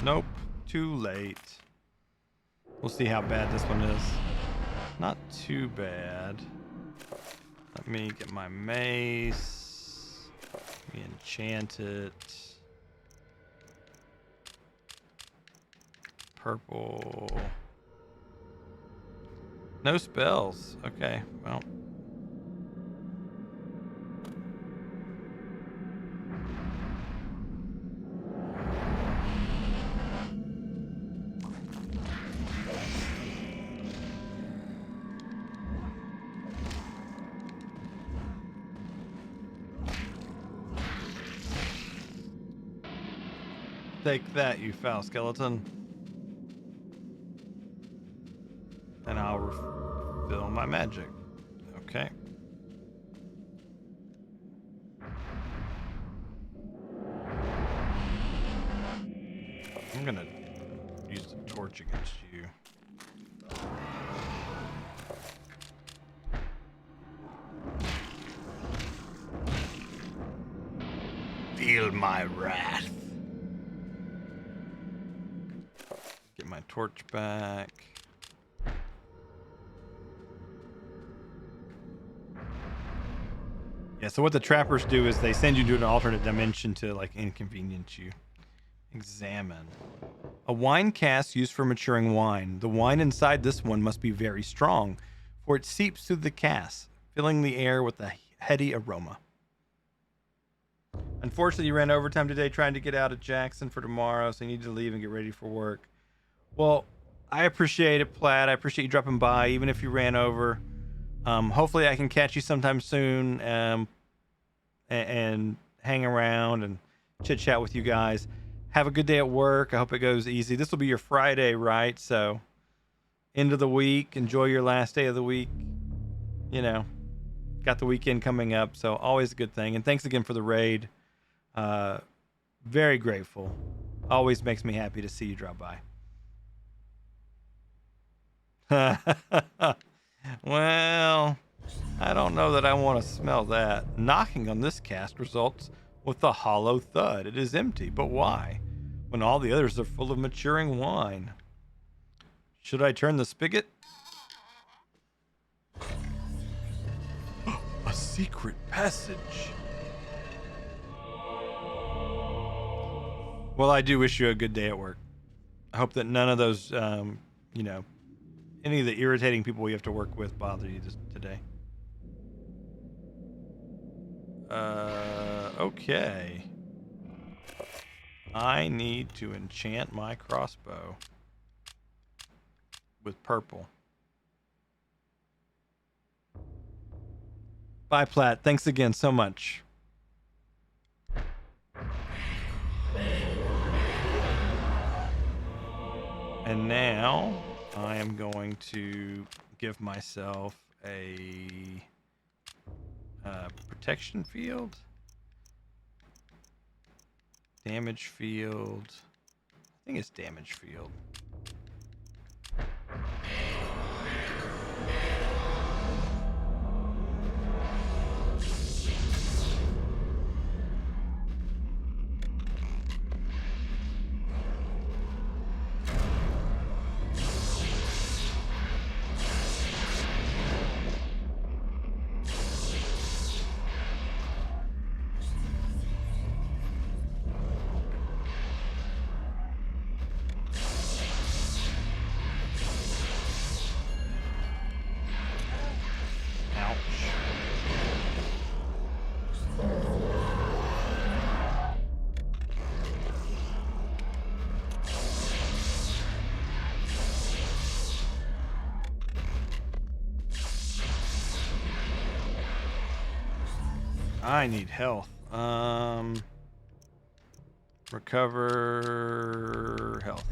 Nope. Too late. We'll see how bad this one is. Not too bad. Let me get my mace. Let me enchant it. Purple. No spells. Okay, well. Take that, you foul skeleton. And I'll refill my magic. Okay. I'm gonna use the torch against you. Feel my wrath. Get my torch back. Yeah, so what the trappers do is they send you to an alternate dimension to like inconvenience you. Examine. A wine cask used for maturing wine. The wine inside this one must be very strong, for it seeps through the cask, filling the air with a heady aroma. Unfortunately, you ran overtime today trying to get out of Jackson for tomorrow, so you need to leave and get ready for work. Well, I appreciate it, Plaid. I appreciate you dropping by, even if you ran over. Hopefully, I can catch you sometime soon and hang around and chit chat with you guys. Have a good day at work. I hope it goes easy. This will be your Friday, right? So, end of the week. Enjoy your last day of the week. You know, got the weekend coming up, so always a good thing. And thanks again for the raid. Very grateful. Always makes me happy to see you drop by. Well, I don't know that I want to smell that. Knocking on this cask results with a hollow thud. It is empty, but why? When all the others are full of maturing wine. Should I turn the spigot? A secret passage. Well, I do wish you a good day at work. I hope that none of those, you know, any of the irritating people we have to work with bother you today. Okay. I need to enchant my crossbow with purple. Bye, Platt. Thanks again so much. And now I am going to give myself a protection field, damage field. I think it's damage field. I need health. Recover health.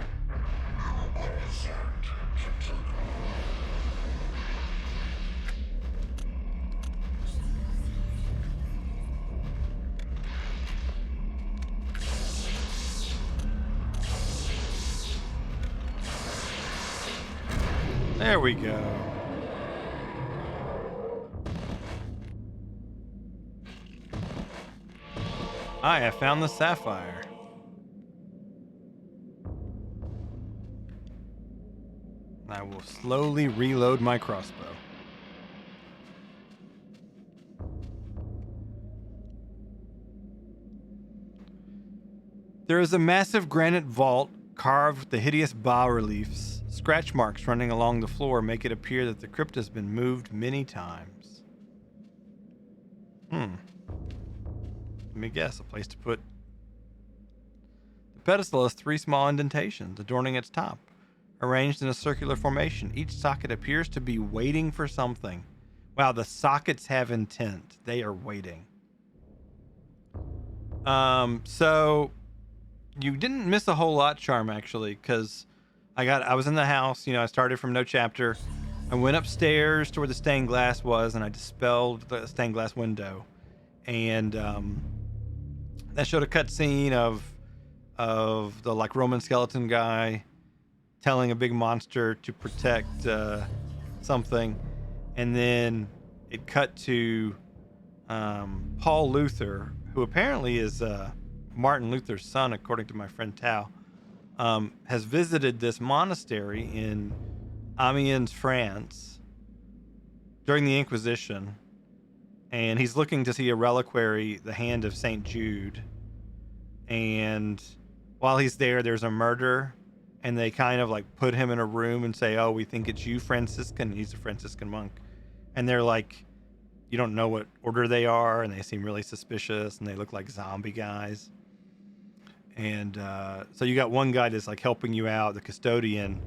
There we go. I have found the sapphire. I will slowly reload my crossbow. There is a massive granite vault carved with the hideous bas-reliefs. Scratch marks running along the floor make it appear that the crypt has been moved many times. Let me guess, a place to put... The pedestal has 3 small indentations adorning its top, arranged in a circular formation. Each socket appears to be waiting for something. Wow, the sockets have intent. They are waiting. So you didn't miss a whole lot, Charm, actually, because I was in the house, I started from no chapter. I went upstairs to where the stained glass was, and I dispelled the stained glass window. And that showed a cutscene of the Roman skeleton guy telling a big monster to protect something, and then it cut to Paul Luther, who apparently is Martin Luther's son, according to my friend Tao, has visited this monastery in Amiens, France, during the Inquisition, and he's looking to see a reliquary, the hand of Saint Jude. And while he's there, there's a murder, and they kind of put him in a room and say, "Oh, we think it's you, Franciscan." He's a Franciscan monk, and they're like, you don't know what order they are, and they seem really suspicious, and they look like zombie guys. And so you got one guy that's helping you out, the custodian,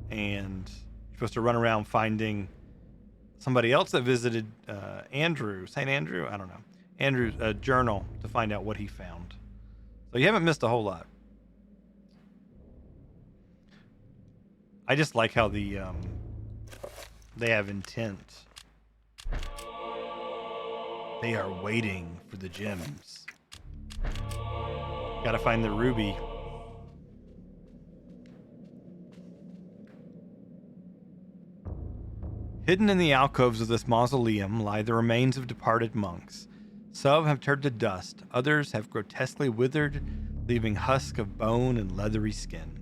and you're supposed to run around finding somebody else that visited St. Andrew, I don't know, Andrew's journal to find out what he found. So you haven't missed a whole lot. I just like how they have intent. They are waiting for the gems. Gotta find the ruby. Hidden in the alcoves of this mausoleum lie the remains of departed monks. Some have turned to dust, others have grotesquely withered, leaving husks of bone and leathery skin.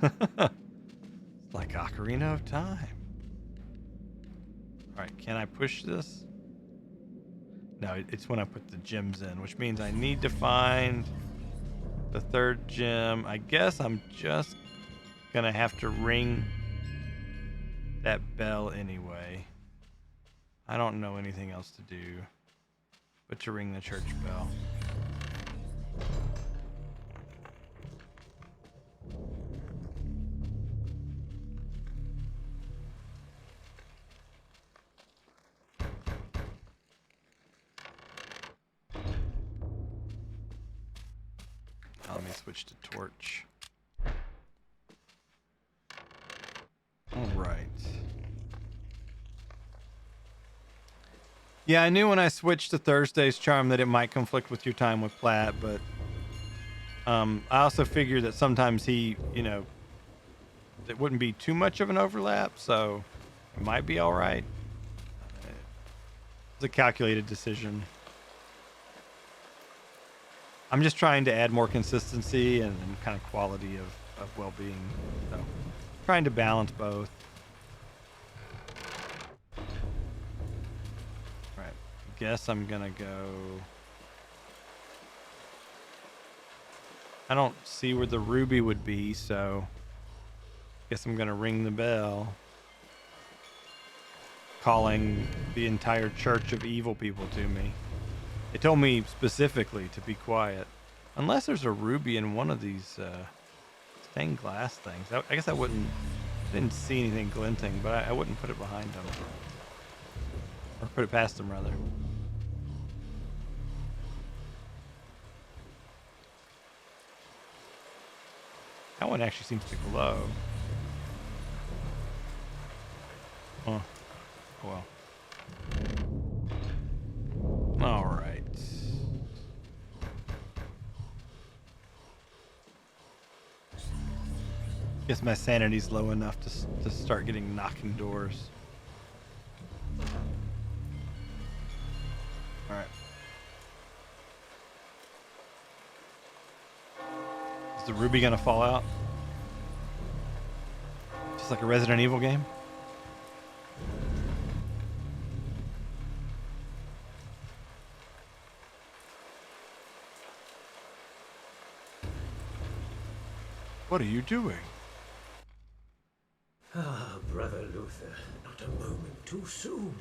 It's like Ocarina of Time. Alright, can I push this? No, it's when I put the gems in, which means I need to find the 3rd gem. I guess I'm just gonna have to ring that bell anyway. I don't know anything else to do but to ring the church bell. Let me switch to torch. All right. Yeah, I knew when I switched to Thursday's charm that it might conflict with your time with Platt, but I also figured that sometimes he, it wouldn't be too much of an overlap, so it might be all right. It's a calculated decision. I'm just trying to add more consistency and kind of quality of well-being. So trying to balance both. All right. Guess I'm gonna go. I don't see where the ruby would be, so guess I'm gonna ring the bell, calling the entire church of evil people to me. It told me specifically to be quiet. Unless there's a ruby in one of these stained glass things. I guess I didn't see anything glinting, but I wouldn't put it behind them. Or put it past them, rather. That one actually seems to glow. Oh, well. All right. Guess my sanity's low enough to start getting knocking doors. All right. Is the ruby gonna fall out? Just like a Resident Evil game? What are you doing? Ah, Brother Luther, not a moment too soon.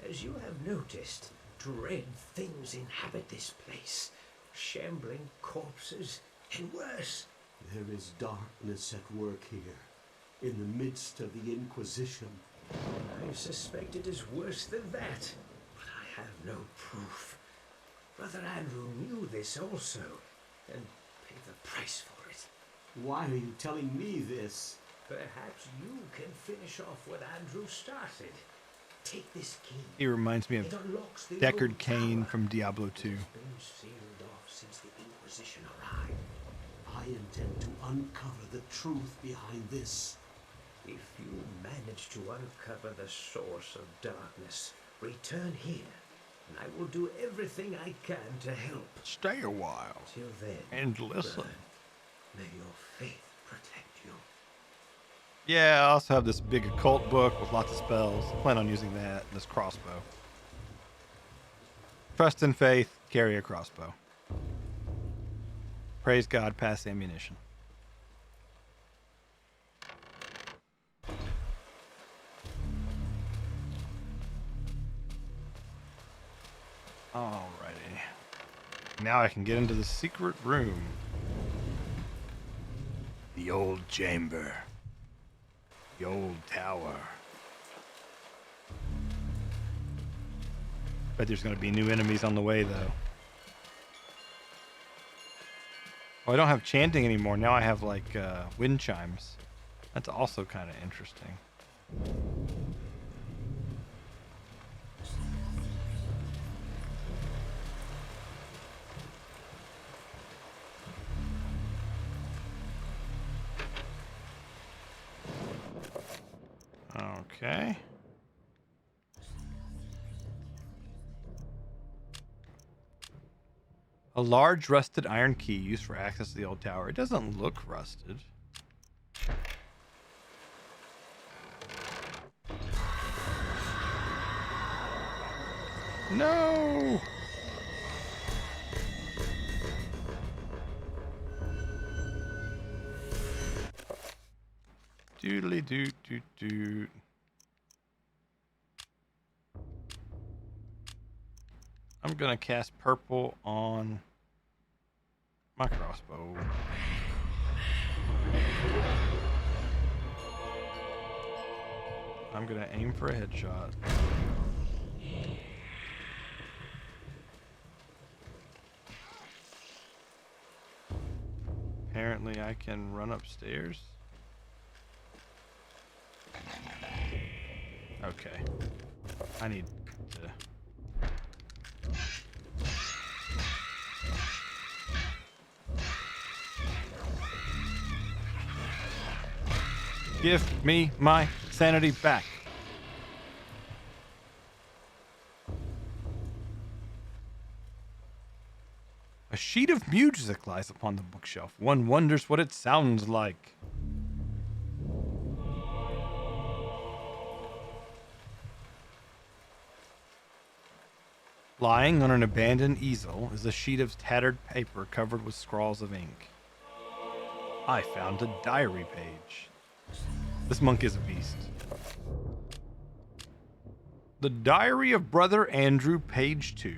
As you have noticed, dread things inhabit this place. Shambling corpses, and worse. There is darkness at work here, in the midst of the Inquisition. I suspect it is worse than that, but I have no proof. Brother Andrew knew this also, and paid the price for it. Why are you telling me this? Perhaps you can finish off what Andrew started. Take this key. He reminds me of It unlocks the Deckard old Cain tower. from Diablo 2. It's been sealed off since the Inquisition arrived. I intend to uncover the truth behind this. If you manage to uncover the source of darkness, return here, and I will do everything I can to help. Stay a while Till then, and listen. brother, may your faith protect you. Yeah, I also have this big occult book with lots of spells. I plan on using that and this crossbow. Trust and faith, carry a crossbow. Praise God, pass ammunition. Alrighty. Now I can get into the secret room. The old chamber. The old tower. Bet there's going to be new enemies on the way, though. Oh, I don't have chanting anymore. Now I have, like, wind chimes. That's also kind of interesting. Okay. A large rusted iron key used for access to the old tower. It doesn't look rusted. No! Doodly doot doot doot. I'm gonna cast purple on my crossbow. I'm gonna aim for a headshot. Apparently I can run upstairs. Okay. I need to... Give me my sanity back. A sheet of music lies upon the bookshelf. One wonders what it sounds like. Lying on an abandoned easel is a sheet of tattered paper covered with scrawls of ink. I found a diary page. This monk is a beast. The Diary of Brother Andrew, page 2.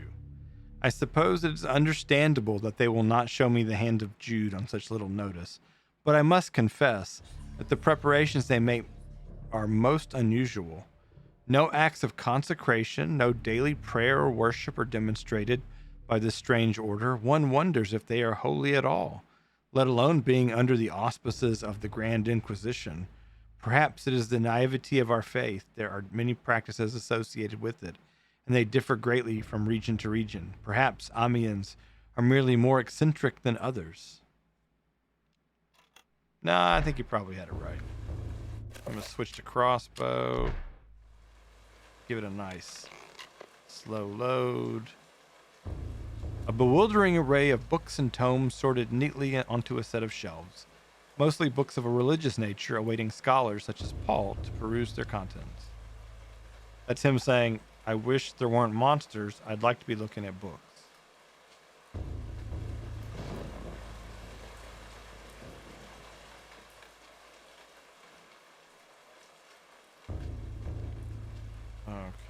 I suppose it is understandable that they will not show me the hand of Jude on such little notice, but I must confess that the preparations they make are most unusual. No acts of consecration, no daily prayer or worship are demonstrated by this strange order. One wonders if they are holy at all, let alone being under the auspices of the Grand Inquisition. Perhaps it is the naivety of our faith. There are many practices associated with it, and they differ greatly from region to region. Perhaps Amiens are merely more eccentric than others. Nah, I think you probably had it right. I'm going to switch to crossbow. Give it a nice slow load. A bewildering array of books and tomes sorted neatly onto a set of shelves. Mostly books of a religious nature awaiting scholars such as Paul to peruse their contents. That's him saying, I wish there weren't monsters. I'd like to be looking at books.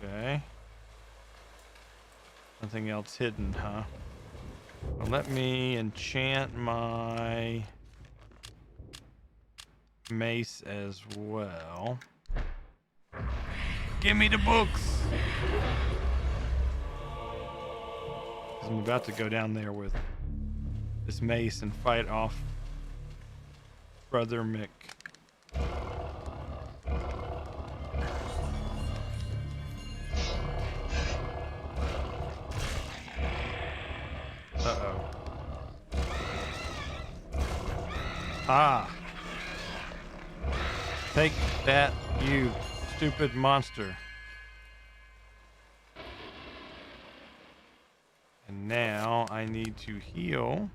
Okay. Nothing else hidden, huh? Well, let me enchant my mace as well. Give me the books! I'm about to go down there with this mace and fight off Brother Mick. Uh-oh. Ah! Take that, you stupid monster. And now I need to heal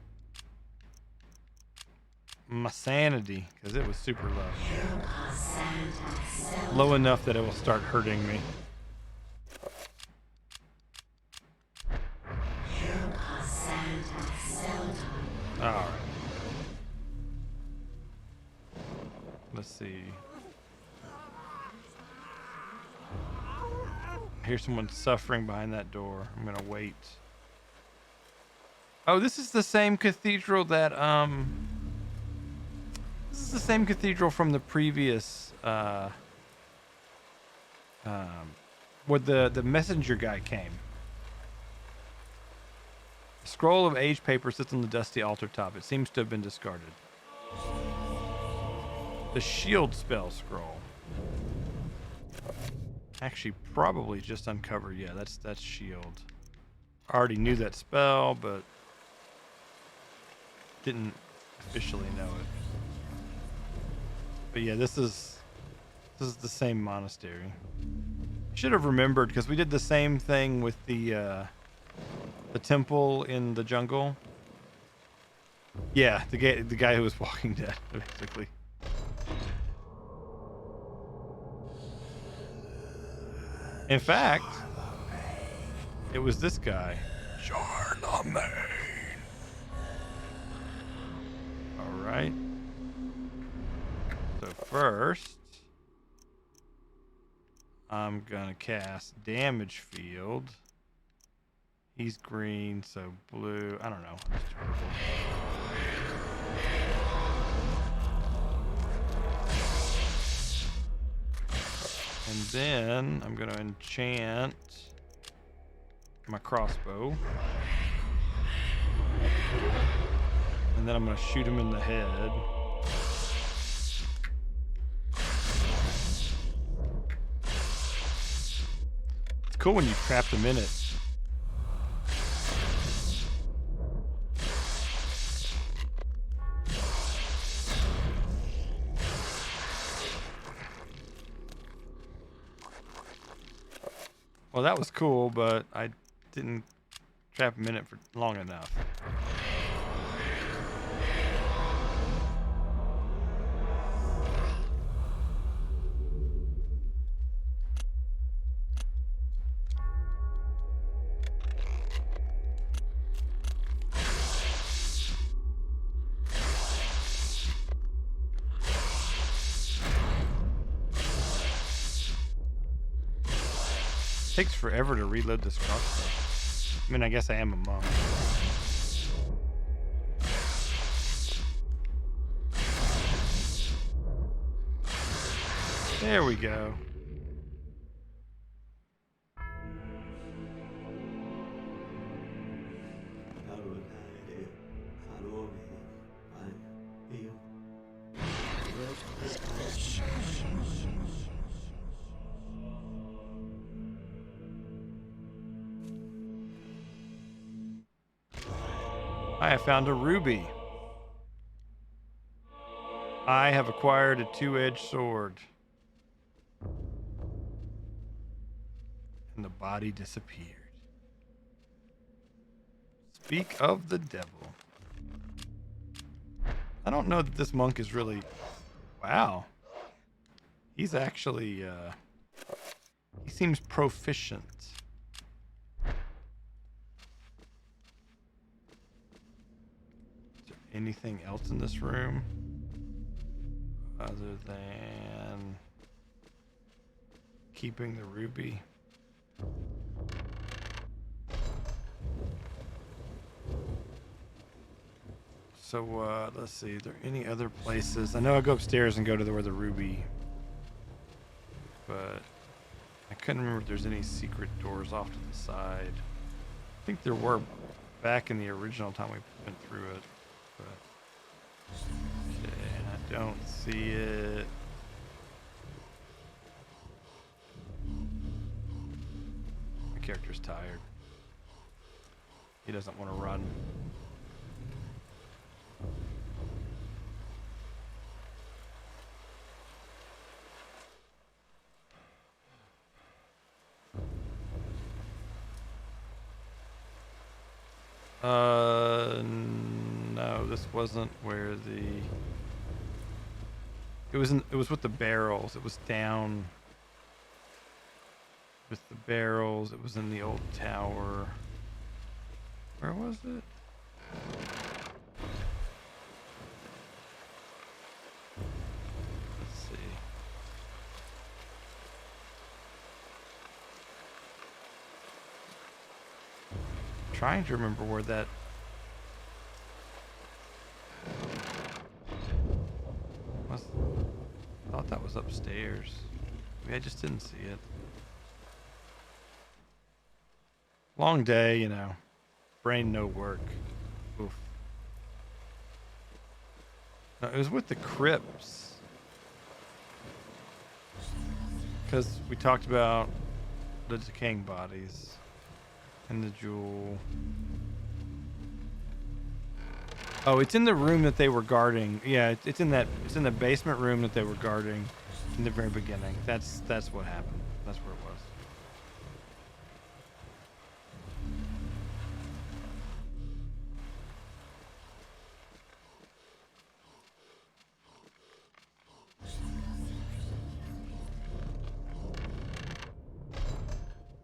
my sanity, because it was super low. Low enough that it will start hurting me. Alright. Let's see. I hear someone suffering behind that door. I'm gonna wait. Oh, this is the same cathedral that this is the same cathedral from the previous where the messenger guy came. A scroll of aged paper sits on the dusty altar top. It seems to have been discarded. The shield spell scroll. Actually, probably just uncovered. Yeah, that's shield. I already knew that spell, but didn't officially know it. But yeah, this is the same monastery. Should have remembered because we did the same thing with the temple in the jungle. Yeah, the guy who was walking dead, basically. In fact, it was this guy. Charlemagne. All right. So first, I'm gonna cast damage field. He's green, so blue. I don't know. Just purple. And then I'm going to enchant my crossbow. And then I'm going to shoot him in the head. It's cool when you trap them in it. Well, that was cool, but I didn't trap him in it for long enough. Takes forever to reload this crossbow. I mean, I guess I am a monk. There we go. I have found a ruby. I have acquired a two-edged sword. And the body disappeared. Speak of the devil. I don't know that this monk is really... Wow. He's actually, he seems proficient. Is there anything else in this room? Other than... keeping the ruby? So, let's see. Are there any other places? I know I go upstairs and go to where the ruby... But I couldn't remember if there's any secret doors off to the side. I think there were back in the original time we went through it. But okay, I don't see it. My character's tired. He doesn't want to run. No, this wasn't where the... It was with the barrels. It was down with the barrels. It was in the old tower. Where was it? Let's see. Trying to remember where that... I thought that was upstairs. Maybe I just didn't see it. Long day, you know. Brain no work. Oof. No, it was with the crypts. Because we talked about the decaying bodies. And the jewel. Oh, it's in the room that they were guarding. Yeah, it's in the basement room that they were guarding in the very beginning. That's what happened. That's where it was.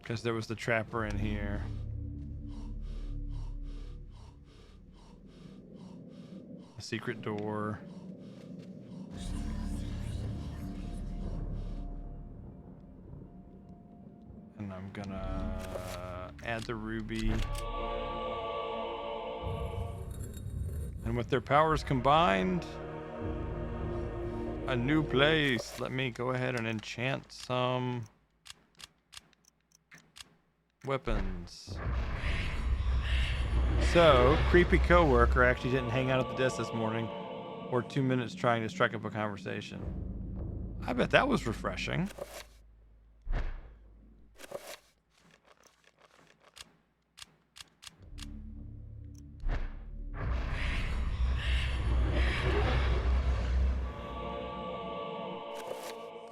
Because there was the trapper in here. A secret door. And I'm gonna Add the ruby. And with their powers combined, a new place. Let me go ahead and enchant some weapons. So, creepy coworker actually didn't hang out at the desk this morning, or 2 minutes trying to strike up a conversation. I bet that was refreshing.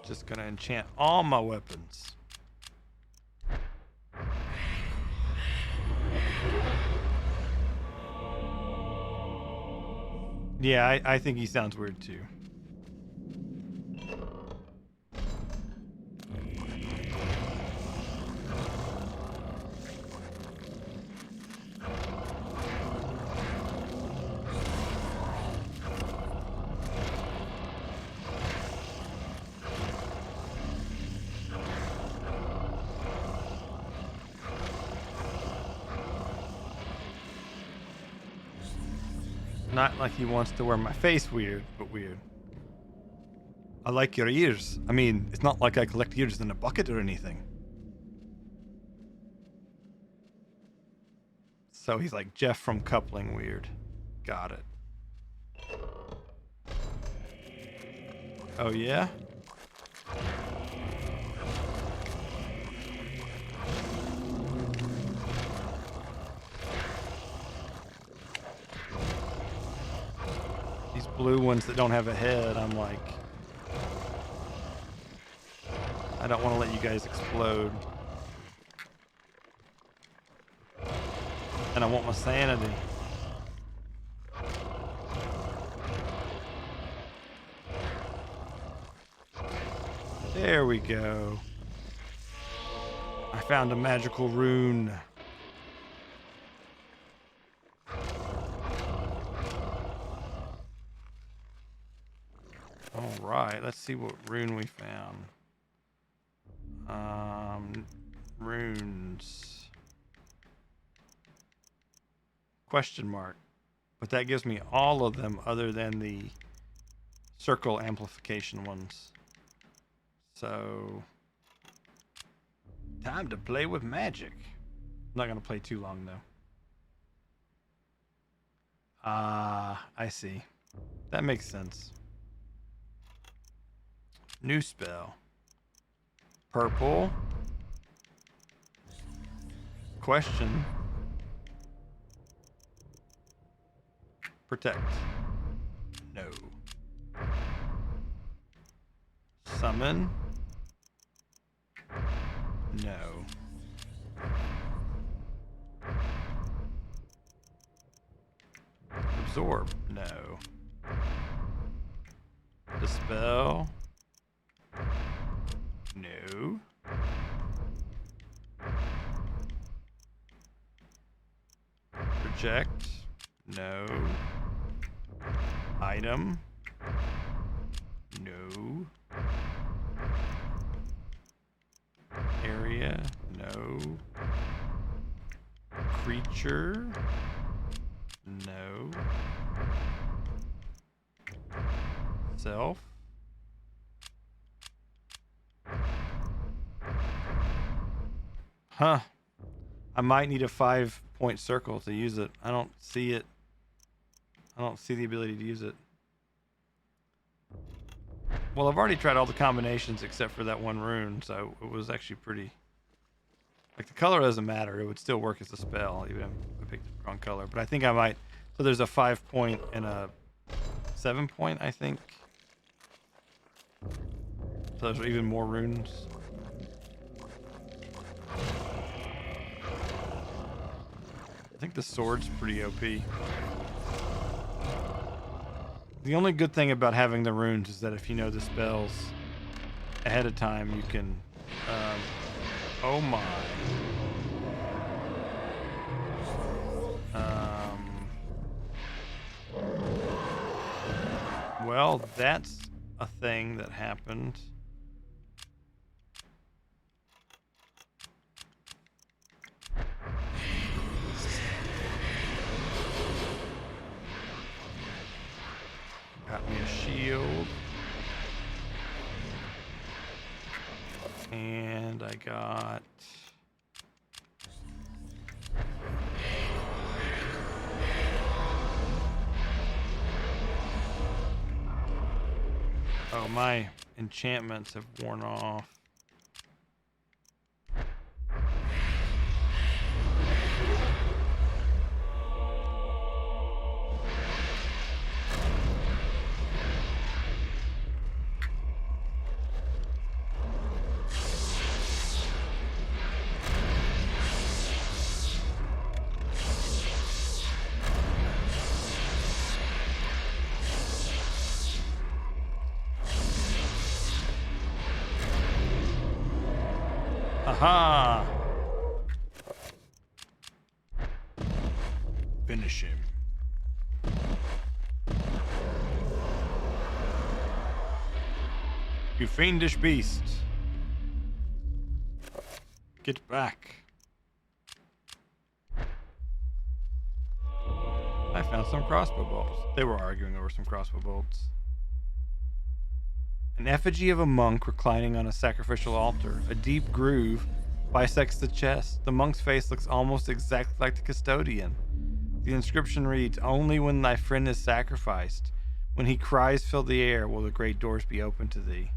Just gonna enchant all my weapons. Yeah, I think he sounds weird too. Not like he wants to wear my face weird, but weird. I like your ears. I mean, it's not like I collect ears in a bucket or anything. So he's like Jeff from Coupling weird. Got it. Oh yeah? These blue ones that don't have a head, I'm like, I don't want to let you guys explode. And I want my sanity. There we go. I found a magical rune. Alright, let's see what rune we found. Runes. Question mark. But that gives me all of them other than the circle amplification ones. So, time to play with magic. I'm not going to play too long though. I see. That makes sense. New spell. Purple. Question. Protect. No. Summon. No. Absorb. No. Dispel. No. Project. No. Item. No. Area. No. Creature. No. Self. Huh. I might need a 5-point circle to use it. I don't see it. I don't see the ability to use it. Well, I've already tried all the combinations except for that one rune, so it was actually pretty... Like, the color doesn't matter. It would still work as a spell, even if I picked the wrong color. But I think I might... So there's a 5-point and a 7-point, I think. So there's even more runes. I think the sword's pretty OP. The only good thing about having the runes is that if you know the spells ahead of time, you can... oh my. Well, that's a thing that happened. got... Oh, my enchantments have worn off. Aha! Finish him. You fiendish beast. Get back. I found some crossbow bolts. They were arguing over some crossbow bolts. An effigy of a monk reclining on a sacrificial altar. A deep groove bisects the chest. The monk's face looks almost exactly like the custodian. The inscription reads, "Only when thy friend is sacrificed, when he cries fill the air, will the great doors be open to thee."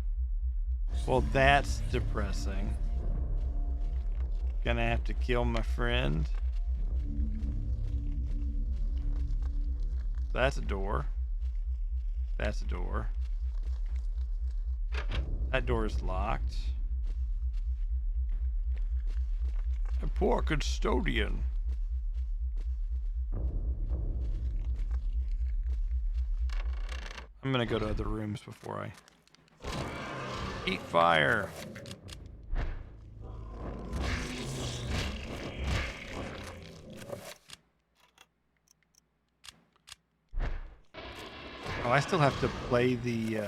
Well, that's depressing. Gonna have to kill my friend. That's a door. That's a door. That door is locked. A poor custodian. I'm gonna go to other rooms before I eat fire. Oh, I still have to play the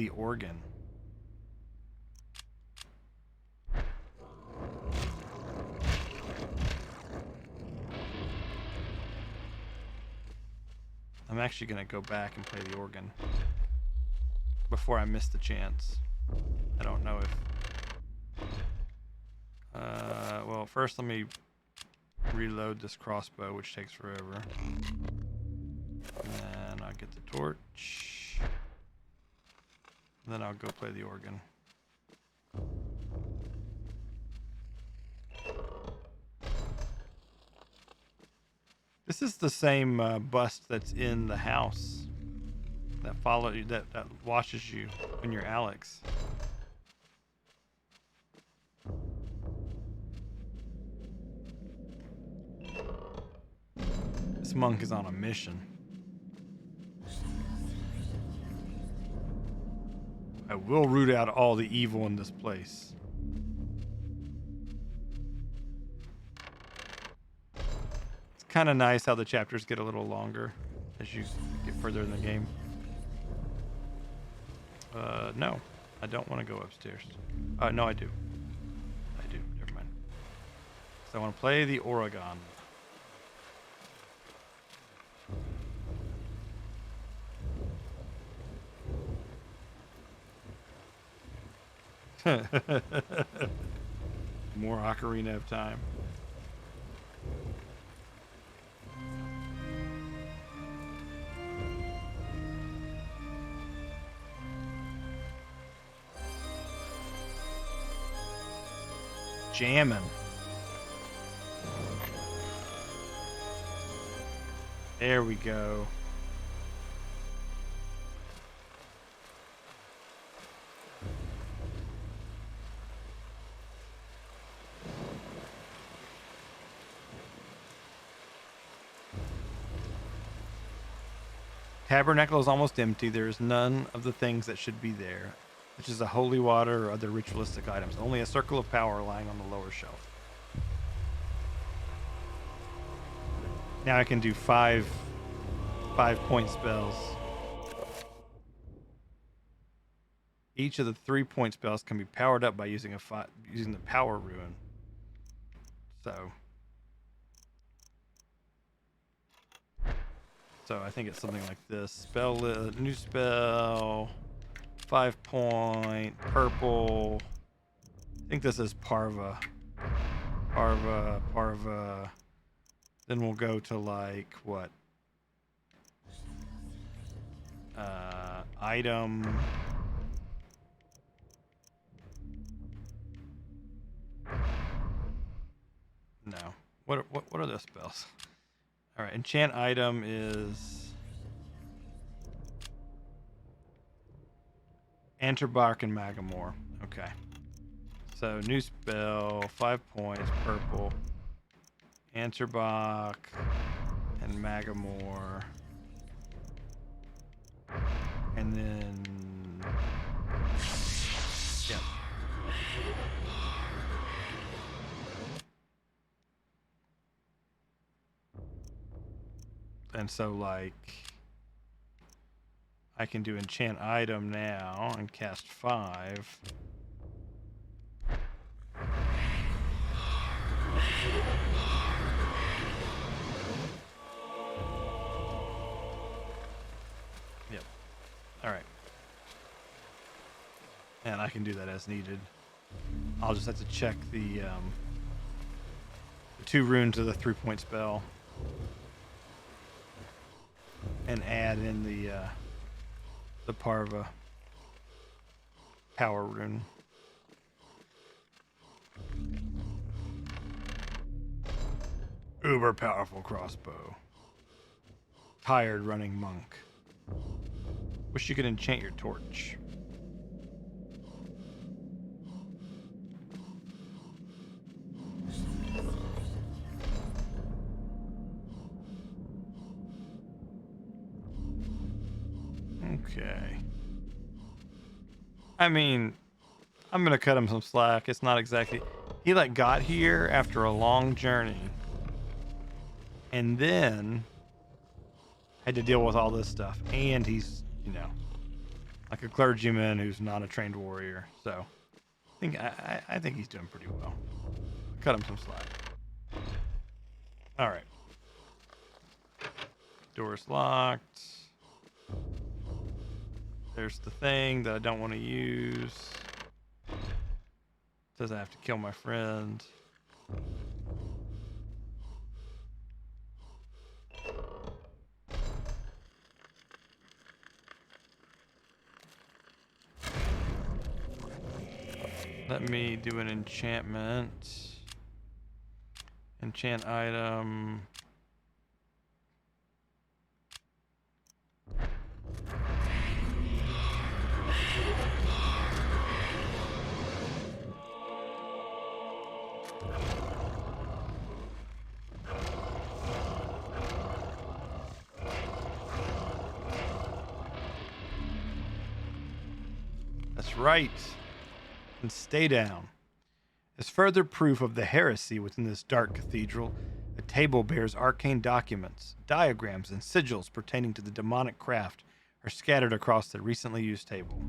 organ. I'm actually gonna go back and play the organ before I miss the chance. I don't know if well, first let me reload this crossbow, which takes forever. And then I'll get the torch. And then I'll go play the organ. This is the same bust that's in the house that follows you, that watches you when you're Alex. This monk is on a mission. I will root out all the evil in this place. It's kind of nice how the chapters get a little longer as you get further in the game. No, I don't want to go upstairs. No, I do. I do. Never mind. So I want to play the Oregon. More Ocarina of Time. Jammin'. There we go. Tabernacle is almost empty. There is none of the things that should be there, which is a holy water or other ritualistic items. Only a circle of power lying on the lower shelf. Now I can do five point spells. Each of the 3-point spells can be powered up by using the power rune. So I think it's something like this. New spell, 5-point, purple, I think this is Parva. Parva. Then we'll go to like what? Item. No. What are those spells? All right. Enchant item is Anterbark and Magamore. Okay. So new spell, 5 points, purple. Anterbach and Magamore. And then yeah. And so like I can do enchant item now and cast 5. Yep. All right. And I can do that as needed. I'll just have to check the 2 runes of the 3-point spell and add in the Parva power rune. Uber powerful crossbow. Tired running monk. Wish you could enchant your torch. Okay. I mean, I'm gonna cut him some slack. It's not exactly. He like got here after a long journey, and then had to deal with all this stuff. And he's, like a clergyman who's not a trained warrior. So, I think he's doing pretty well. Cut him some slack. All right. Door's locked. There's the thing that I don't want to use. Says I have to kill my friend. Let me do an enchantment. Enchant item. That's right. And stay down. As further proof of the heresy within this dark cathedral, a table bears arcane documents, diagrams, and sigils pertaining to the demonic craft are scattered across the recently used table.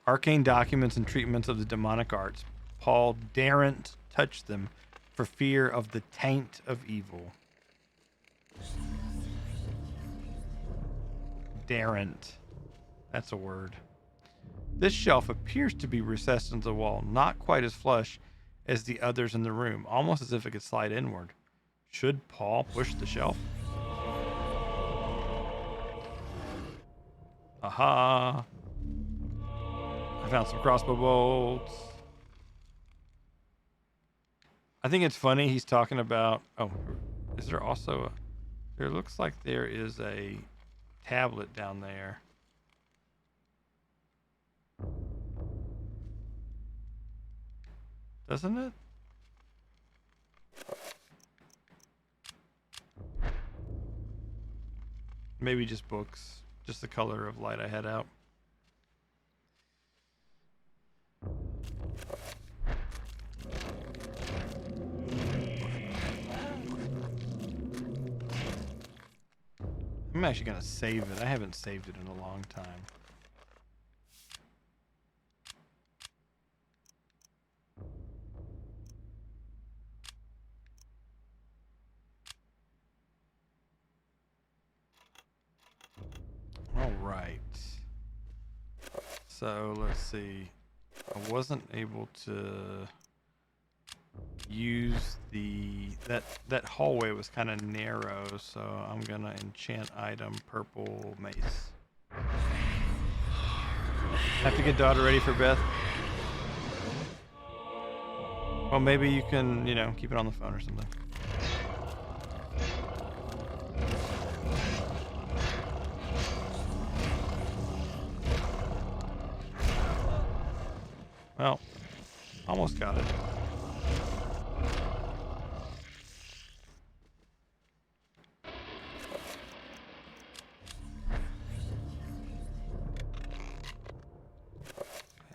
Arcane documents and treatments of the demonic arts. Paul daren't touch them for fear of the taint of evil. Daren't. That's a word. This shelf appears to be recessed into the wall, not quite as flush as the others in the room, almost as if it could slide inward. Should Paul push the shelf? Aha! I found some crossbow bolts. I think it's funny he's talking about... Oh, is there also a... There looks like there is a tablet down there. Doesn't it? Maybe just books. Just the color of light I had out. I'm actually going to save it. I haven't saved it in a long time. So let's see. I wasn't able to use that hallway was kind of narrow, so I'm gonna enchant item purple mace. Have to get daughter ready for Beth. Well, maybe you can, keep it on the phone or something. Well, almost got it.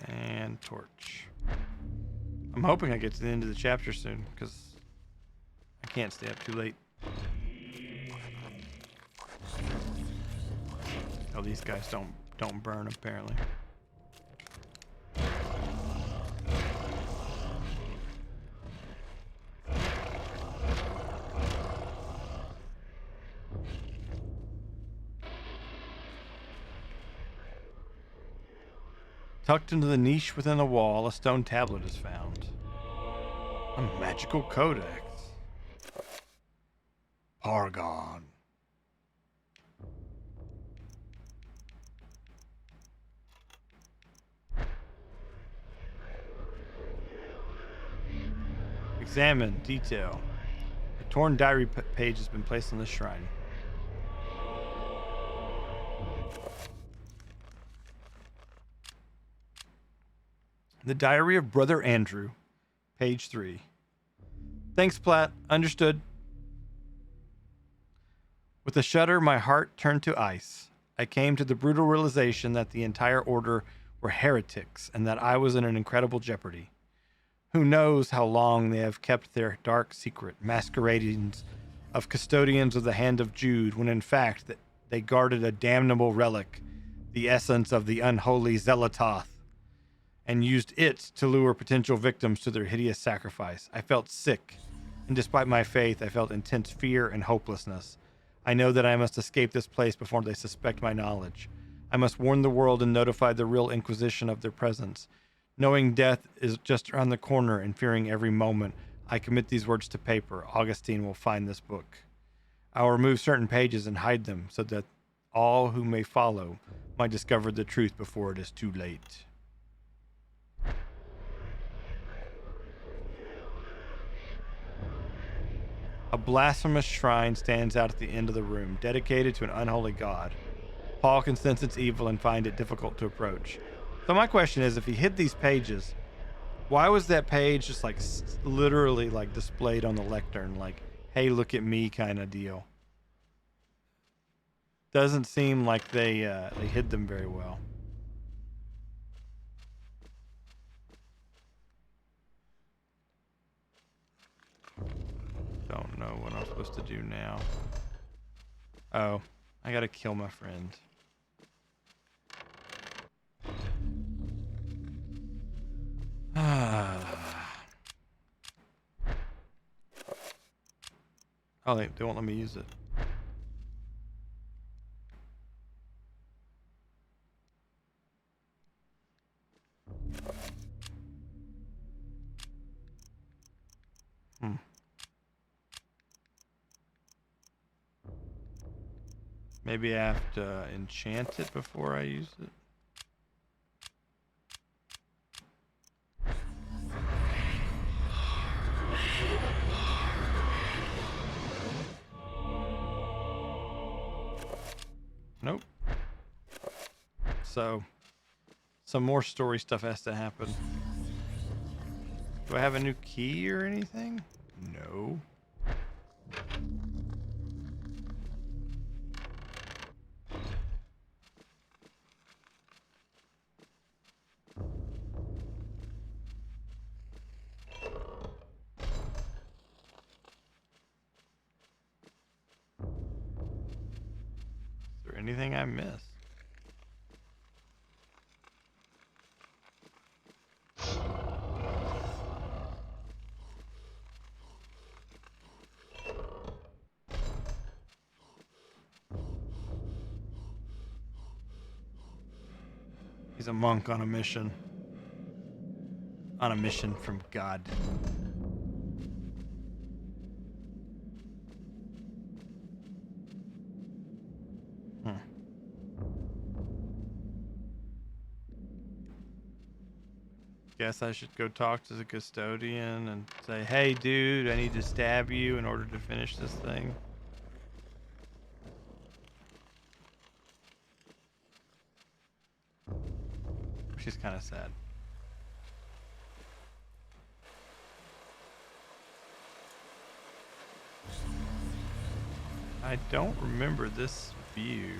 And torch. I'm hoping I get to the end of the chapter soon, because I can't stay up too late. Oh, these guys don't burn, apparently. Tucked into the niche within the wall, a stone tablet is found. A magical codex. Argon. Examine. Detail. A torn diary page has been placed on the shrine. The Diary of Brother Andrew. Page 3. Thanks, Platt. Understood. With a shudder, my heart turned to ice. I came to the brutal realization that the entire order were heretics and that I was in an incredible jeopardy. Who knows how long they have kept their dark secret, masqueradings of custodians of the hand of Jude, when in fact they guarded a damnable relic, the essence of the unholy Zelototh, and used it to lure potential victims to their hideous sacrifice. I felt sick, and despite my faith, I felt intense fear and hopelessness. I know that I must escape this place before they suspect my knowledge. I must warn the world and notify the real Inquisition of their presence. Knowing death is just around the corner and fearing every moment, I commit these words to paper. Augustine will find this book. I will remove certain pages and hide them so that all who may follow might discover the truth before it is too late. A blasphemous shrine stands out at the end of the room, dedicated to an unholy god. Paul can sense its evil and find it difficult to approach. So my question is, if he hid these pages, why was that page just like literally like displayed on the lectern, like, hey, look at me kind of deal? Doesn't seem like they hid them very well. Don't know what I'm supposed to do now. Oh, I gotta kill my friend. Oh, they won't let me use it. Maybe I have to enchant it before I use it. Nope. So, some more story stuff has to happen. Do I have a new key or anything? No. Is there anything I missed? He's a monk on a mission. On a mission from God. Guess I should go talk to the custodian and say, hey dude, I need to stab you in order to finish this thing. She's kind of sad. I don't remember this view.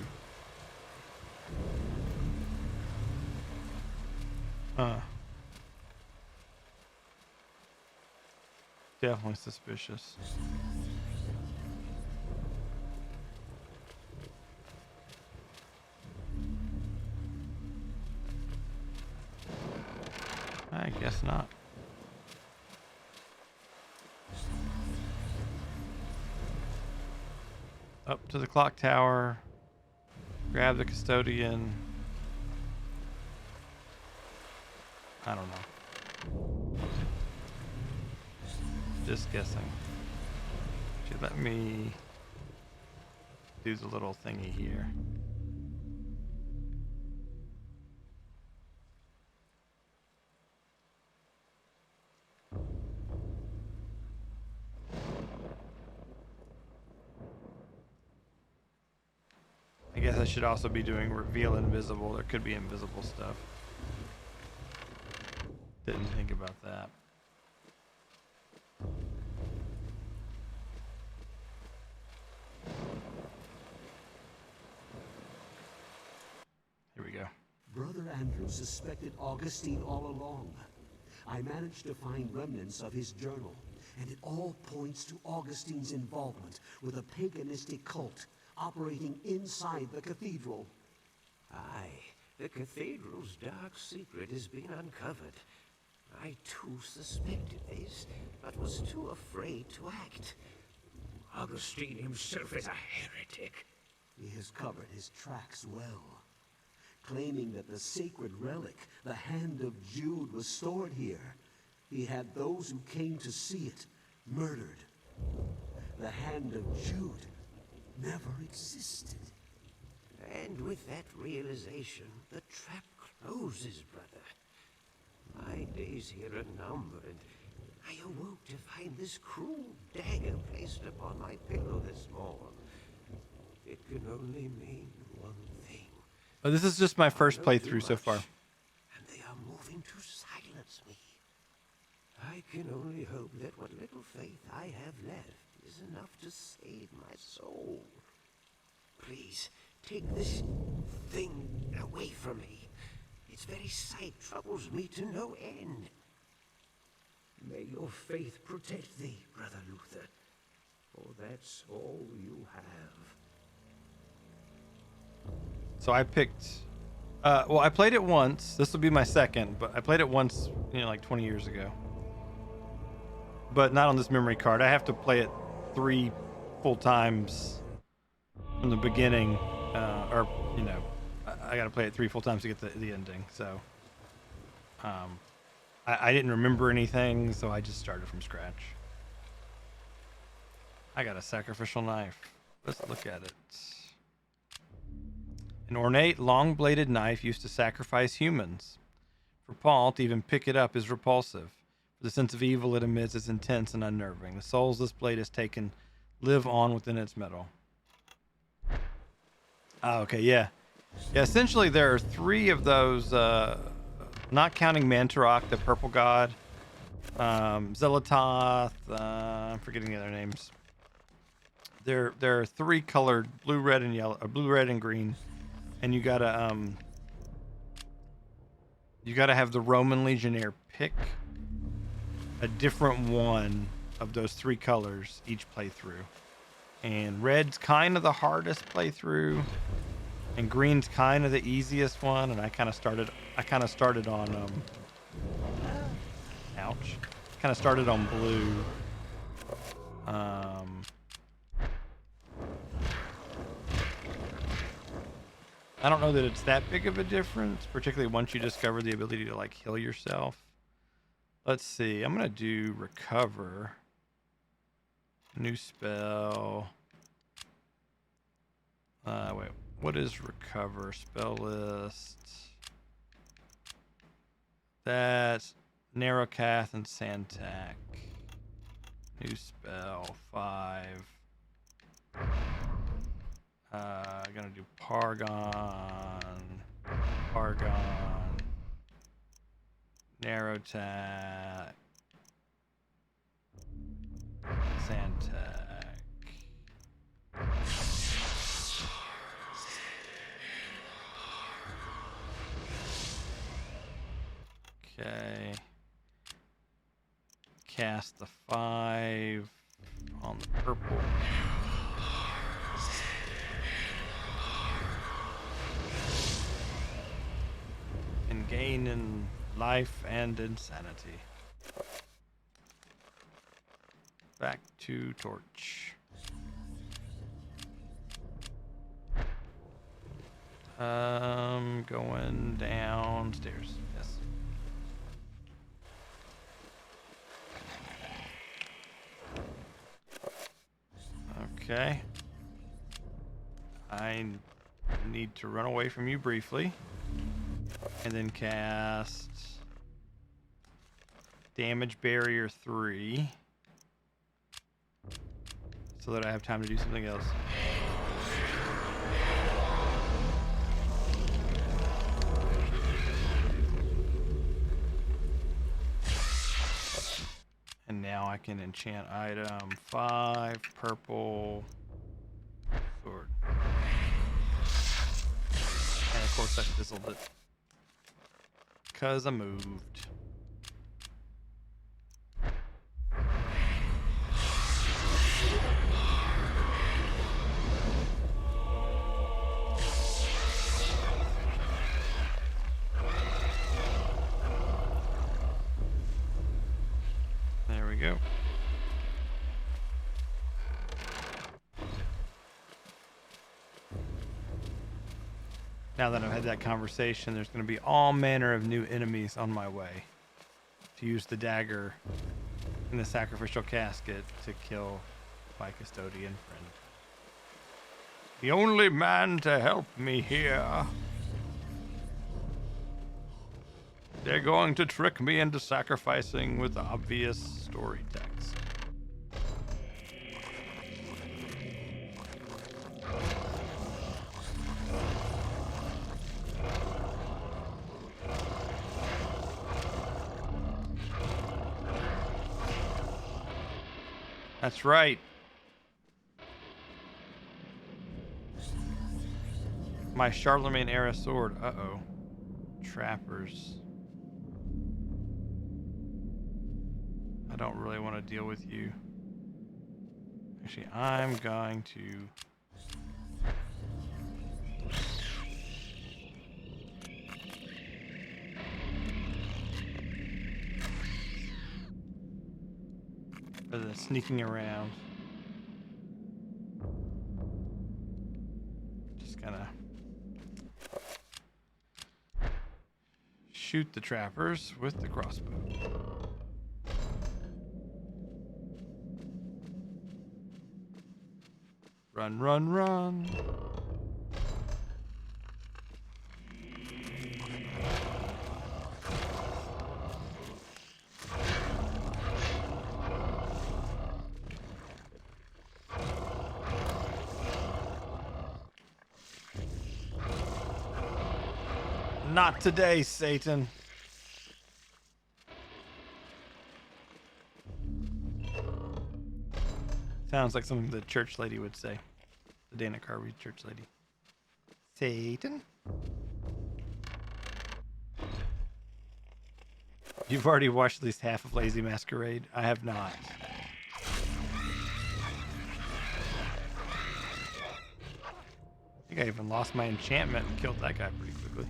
Definitely suspicious. I guess not. Up to the clock tower. Grab the custodian. I don't know. Just guessing. Should let me do the little thingy here. I guess I should also be doing reveal invisible. There could be invisible stuff. Didn't think about that. Here we go. Brother Andrew suspected Augustine all along. I managed to find remnants of his journal, and it all points to Augustine's involvement with a paganistic cult operating inside the cathedral. Aye, the cathedral's dark secret has been uncovered. I too suspected this, but was too afraid to act. Augustine himself is a heretic. He has covered his tracks well, claiming that the sacred relic, the Hand of Jude, was stored here. He had those who came to see it murdered. The Hand of Jude never existed. And with that realization, the trap closes, brother. My days here are numbered. I awoke to find this cruel dagger placed upon my pillow this morn. It can only mean one thing. Oh, this is just my first I know too playthrough so much, far. And they are moving to silence me. I can only hope that what little faith I have left is enough to save my soul. Please, take this thing away from me. Its very sight troubles me to no end. May your faith protect thee, Brother Luther, for that's all you have. So I picked, well, I played it once. This will be my second, but I played it once, like 20 years ago. But not on this memory card. I have to play it 3 full times from the beginning, I got to play it 3 full times to get the ending. So, I didn't remember anything, so I just started from scratch. I got a sacrificial knife. Let's look at it. An ornate, long-bladed knife used to sacrifice humans. For Paul, to even pick it up is repulsive. For the sense of evil it emits is intense and unnerving. The souls this blade has taken live on within its metal. Oh, okay, yeah. Yeah, essentially there are 3 of those, not counting Mantarok, the purple god, Zelatoth, I'm forgetting the other names. There are 3 colored, blue, red, and yellow, or blue, red, and green, and you gotta have the Roman Legionnaire pick a different one of those 3 colors each playthrough. And red's kind of the hardest playthrough, and green's kind of the easiest one. And I kind of started on ouch. Kind of started on blue. I don't know that it's that big of a difference, particularly once you discover the ability to like heal yourself. Let's see. I'm gonna do recover. New spell. Wait. What is recover? Spell list. That's Narrowcath and Santac. New spell 5. Gonna do Pargon. Narrowtac. Santac. Okay. Cast the 5 on the purple. And gain in life and insanity. Back to torch. Going downstairs. Yes. Okay. I need to run away from you briefly. And then cast Damage Barrier 3. So that I have time to do something else. And now I can enchant item 5, purple, sword. And of course I fizzled it. Because I moved. There we go. Now that I've had that conversation, there's going to be all manner of new enemies on my way to use the dagger in the sacrificial casket to kill my custodian friend. The only man to help me here. They're going to trick me into sacrificing with obvious story text. That's right. My Charlemagne era sword. Uh-oh. Trappers. I don't really want to deal with you. Actually, I'm going to... rather than sneaking around. Just gonna shoot the trappers with the crossbow. Run, run, run. Not today, Satan. Sounds like something the church lady would say. The Dana Carvey church lady. Satan? You've already watched at least half of Lazy Masquerade. I have not. I think I even lost my enchantment and killed that guy pretty quickly.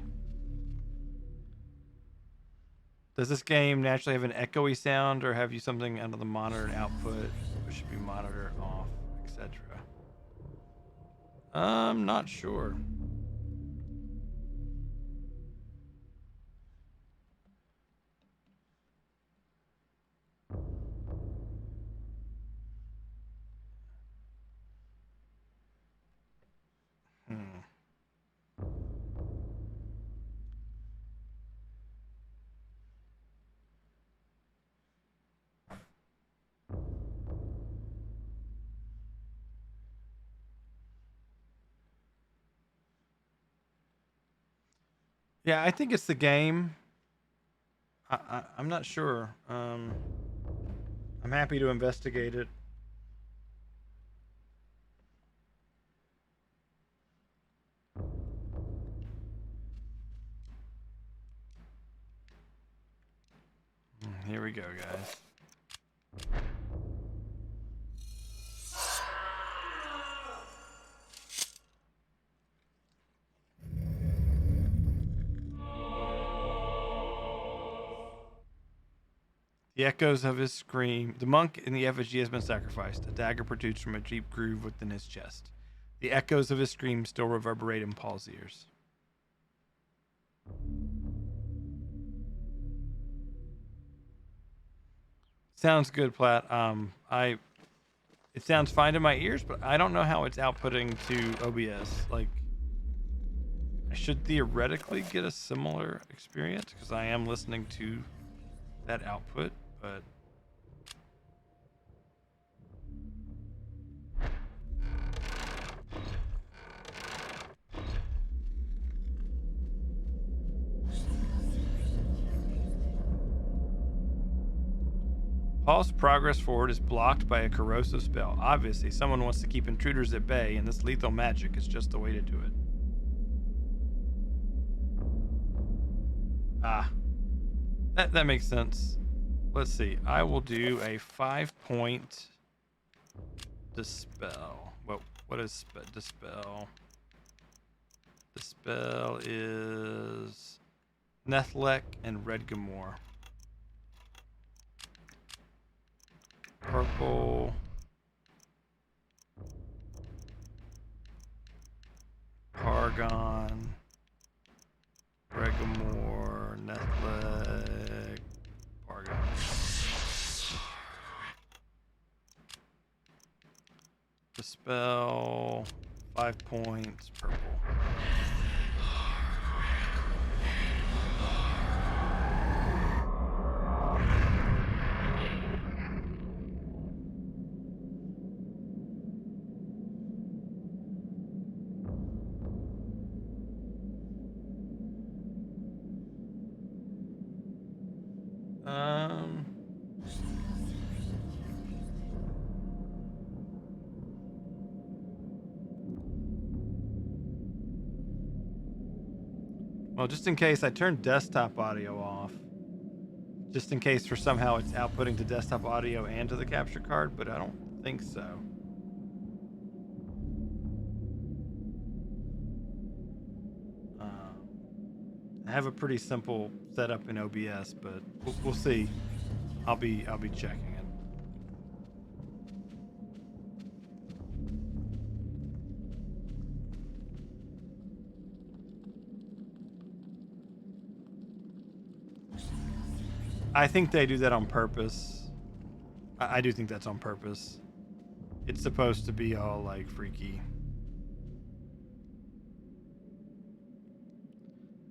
Does this game naturally have an echoey sound, or have you something out of the monitor and output, which should be monitor off, etc.? I'm not sure. Yeah, I think it's the game. I'm not sure. I'm happy to investigate it. Here we go, guys. The echoes of his scream. The monk in the effigy has been sacrificed. A dagger protrudes from a deep groove within his chest. The echoes of his scream still reverberate in Paul's ears. Sounds good, Platt. It sounds fine to my ears, but I don't know how it's outputting to OBS. Like, I should theoretically get a similar experience because I am listening to that output, but Paul's progress forward is blocked by a corrosive spell. Obviously, someone wants to keep intruders at bay, and this lethal magic is just the way to do it. Ah, that makes sense. Let's see. I will do a 5-point dispel. What is dispel? Dispel is Nethlek and Redgamore. Purple. Paragon. Redgamore. Nethlek. Paragon. Dispel. 5 points. Purple. Um. Well, just in case, I turned desktop audio off. Just in case for somehow it's outputting to desktop audio and to the capture card, but I don't think so. I have a pretty simple setup in OBS, but we'll see. I'll be checking it. I think they do that on purpose. I do think that's on purpose. It's supposed to be all like freaky.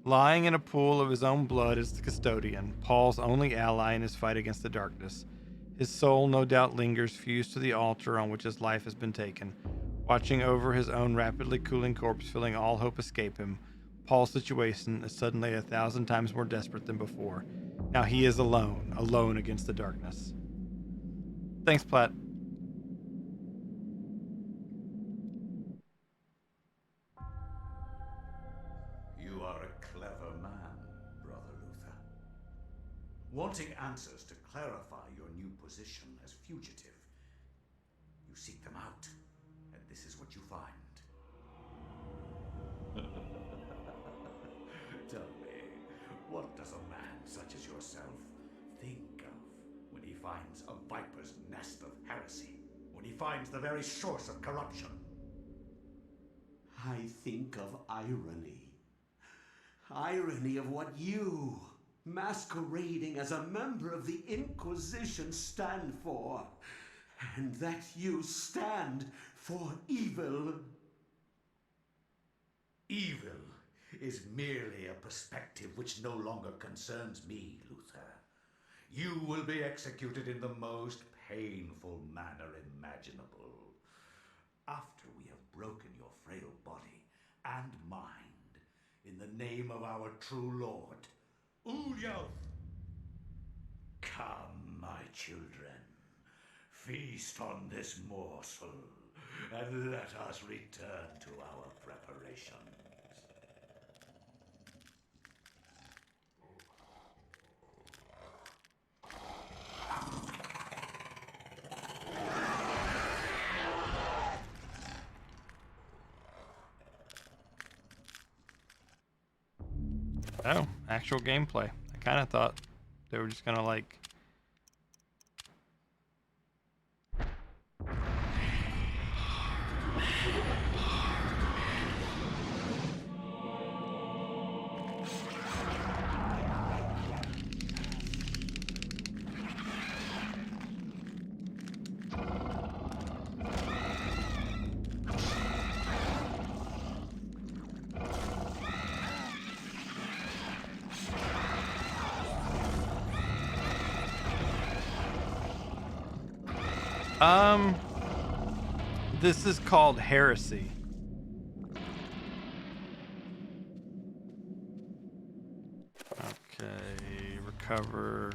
Lying in a pool of his own blood is the custodian, Paul's only ally in his fight against the darkness. His soul no doubt lingers fused to the altar on which his life has been taken. Watching over his own rapidly cooling corpse, feeling all hope escape him, Paul's situation is suddenly 1,000 times more desperate than before. Now he is alone against the darkness. Thanks, Platt. You are a clever man, Brother Luther. Wanting answers to clarify your new position as fugitive, you seek them out, and this is what you find. Tell me, what does a man such as yourself think of when he finds a viper's nest of heresy? When he finds the very source of corruption? I think of irony. Irony of what you, masquerading as a member of the Inquisition, stand for. And that you stand for evil. Evil is merely a perspective which no longer concerns me, Luther. You will be executed in the most painful manner imaginable. After we have broken your frail body and mind in the name of our true Lord, Ulyoth. Come, my children, feast on this morsel, and let us return to our preparations. Oh, actual gameplay. I kind of thought they were just gonna like. This is called Heresy. Okay, recover.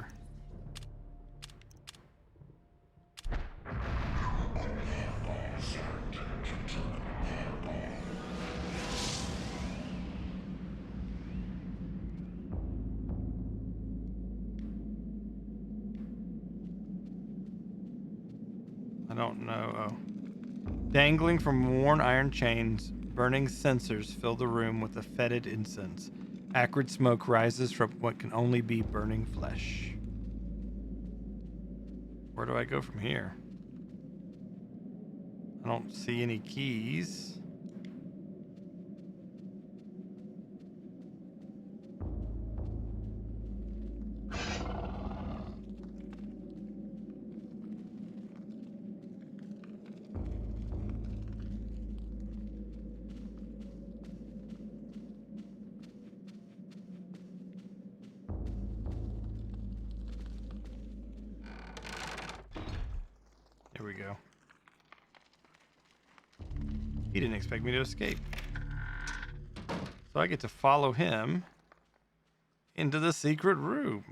I don't know. Oh. Dangling from worn iron chains, burning censers fill the room with a fetid incense. Acrid smoke rises from what can only be burning flesh. Where do I go from here? I don't see any keys. Here we go. He didn't expect me to escape. So I get to follow him into the secret room.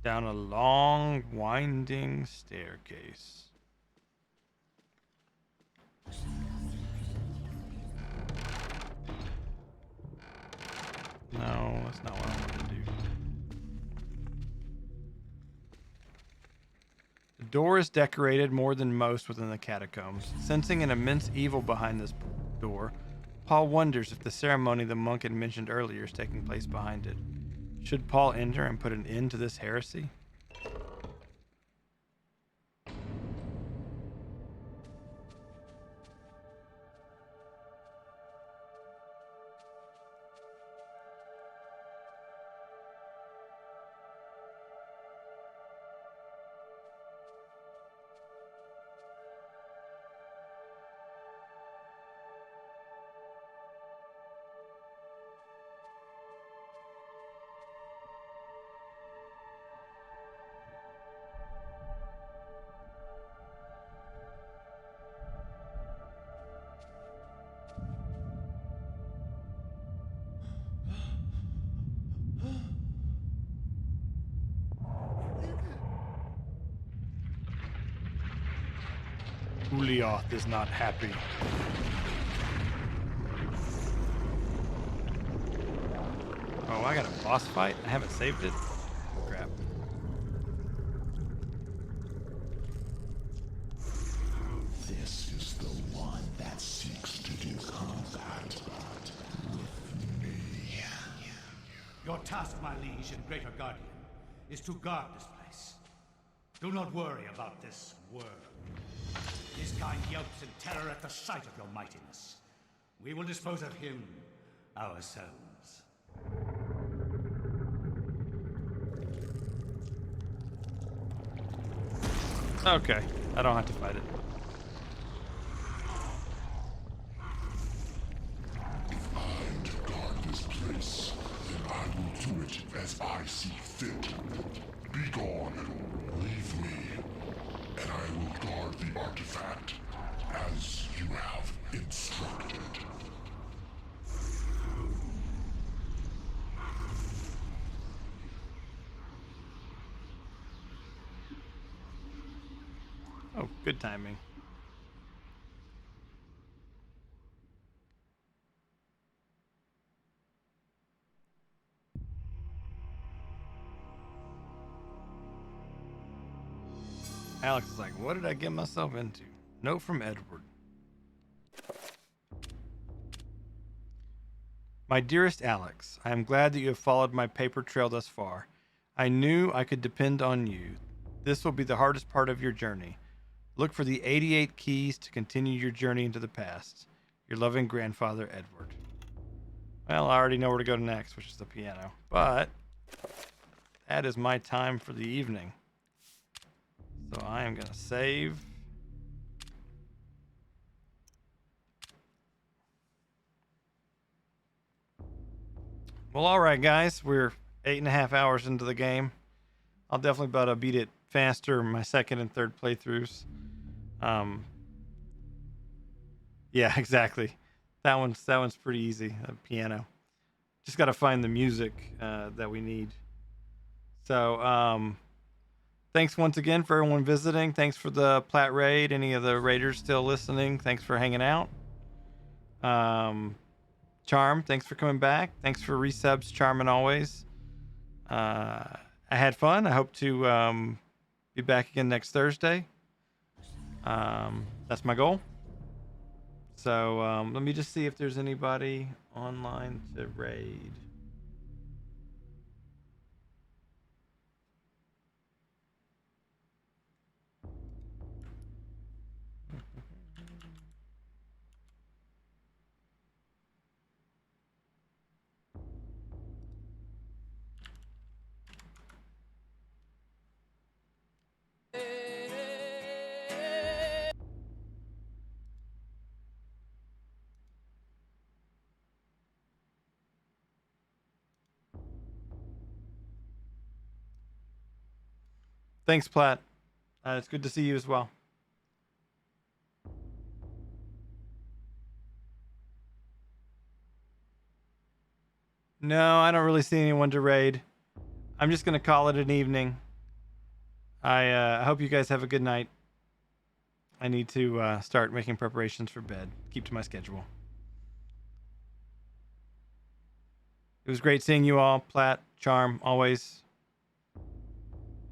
Down a long, winding staircase. No, that's not what I wanted to do. The door is decorated more than most within the catacombs. Sensing an immense evil behind this door, Paul wonders if the ceremony the monk had mentioned earlier is taking place behind it. Should Paul enter and put an end to this heresy? Ulyoth is not happy. Oh, I got a boss fight? I haven't saved it? Crap. This is the one that seeks to do combat with me. Your task, my liege and greater guardian, is to guard this place. Do not worry about this worm. His kind yelps in terror at the sight of your mightiness. We will dispose of him ourselves. Okay, I don't have to fight it. as I see fit. Be gone. Leave me, and I will guard the artifact as you have instructed. Oh, good timing. Alex is like, what did I get myself into? Note from Edward. My dearest Alex, I am glad that you have followed my paper trail thus far. I knew I could depend on you. This will be the hardest part of your journey. Look for the 88 keys to continue your journey into the past. Your loving grandfather, Edward. Well, I already know where to go next, which is the piano. But that is my time for the evening. So I am going to save. Well, all right, guys. We're 8.5 hours into the game. I'll definitely be able to beat it faster my second and third playthroughs. Yeah, exactly. That one's pretty easy. The piano. Just got to find the music that we need. So, thanks once again for everyone visiting. Thanks for the Plat raid. Any of the raiders still listening? Thanks for hanging out. Charm, thanks for coming back. Thanks for resubs, Charm, and always. I had fun. I hope to be back again next Thursday. That's my goal. So let me just see if there's anybody online to raid. Thanks, Platt. It's good to see you as well. No, I don't really see anyone to raid. I'm just going to call it an evening. I hope you guys have a good night. I need to start making preparations for bed. Keep to my schedule. It was great seeing you all. Platt, Charm, always.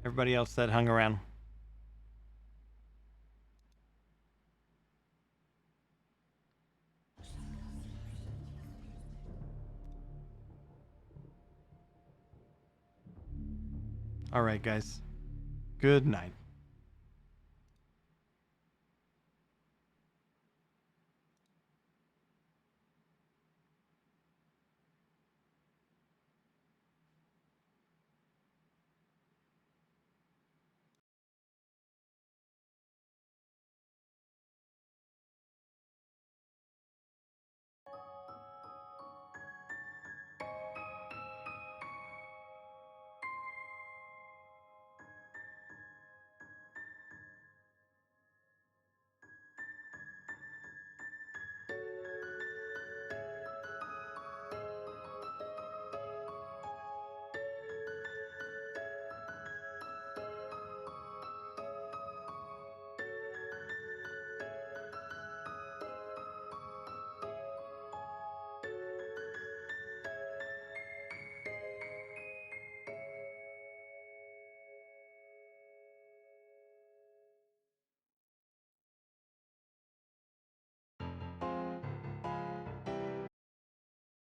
Everybody else that hung around. All right, guys. Good night.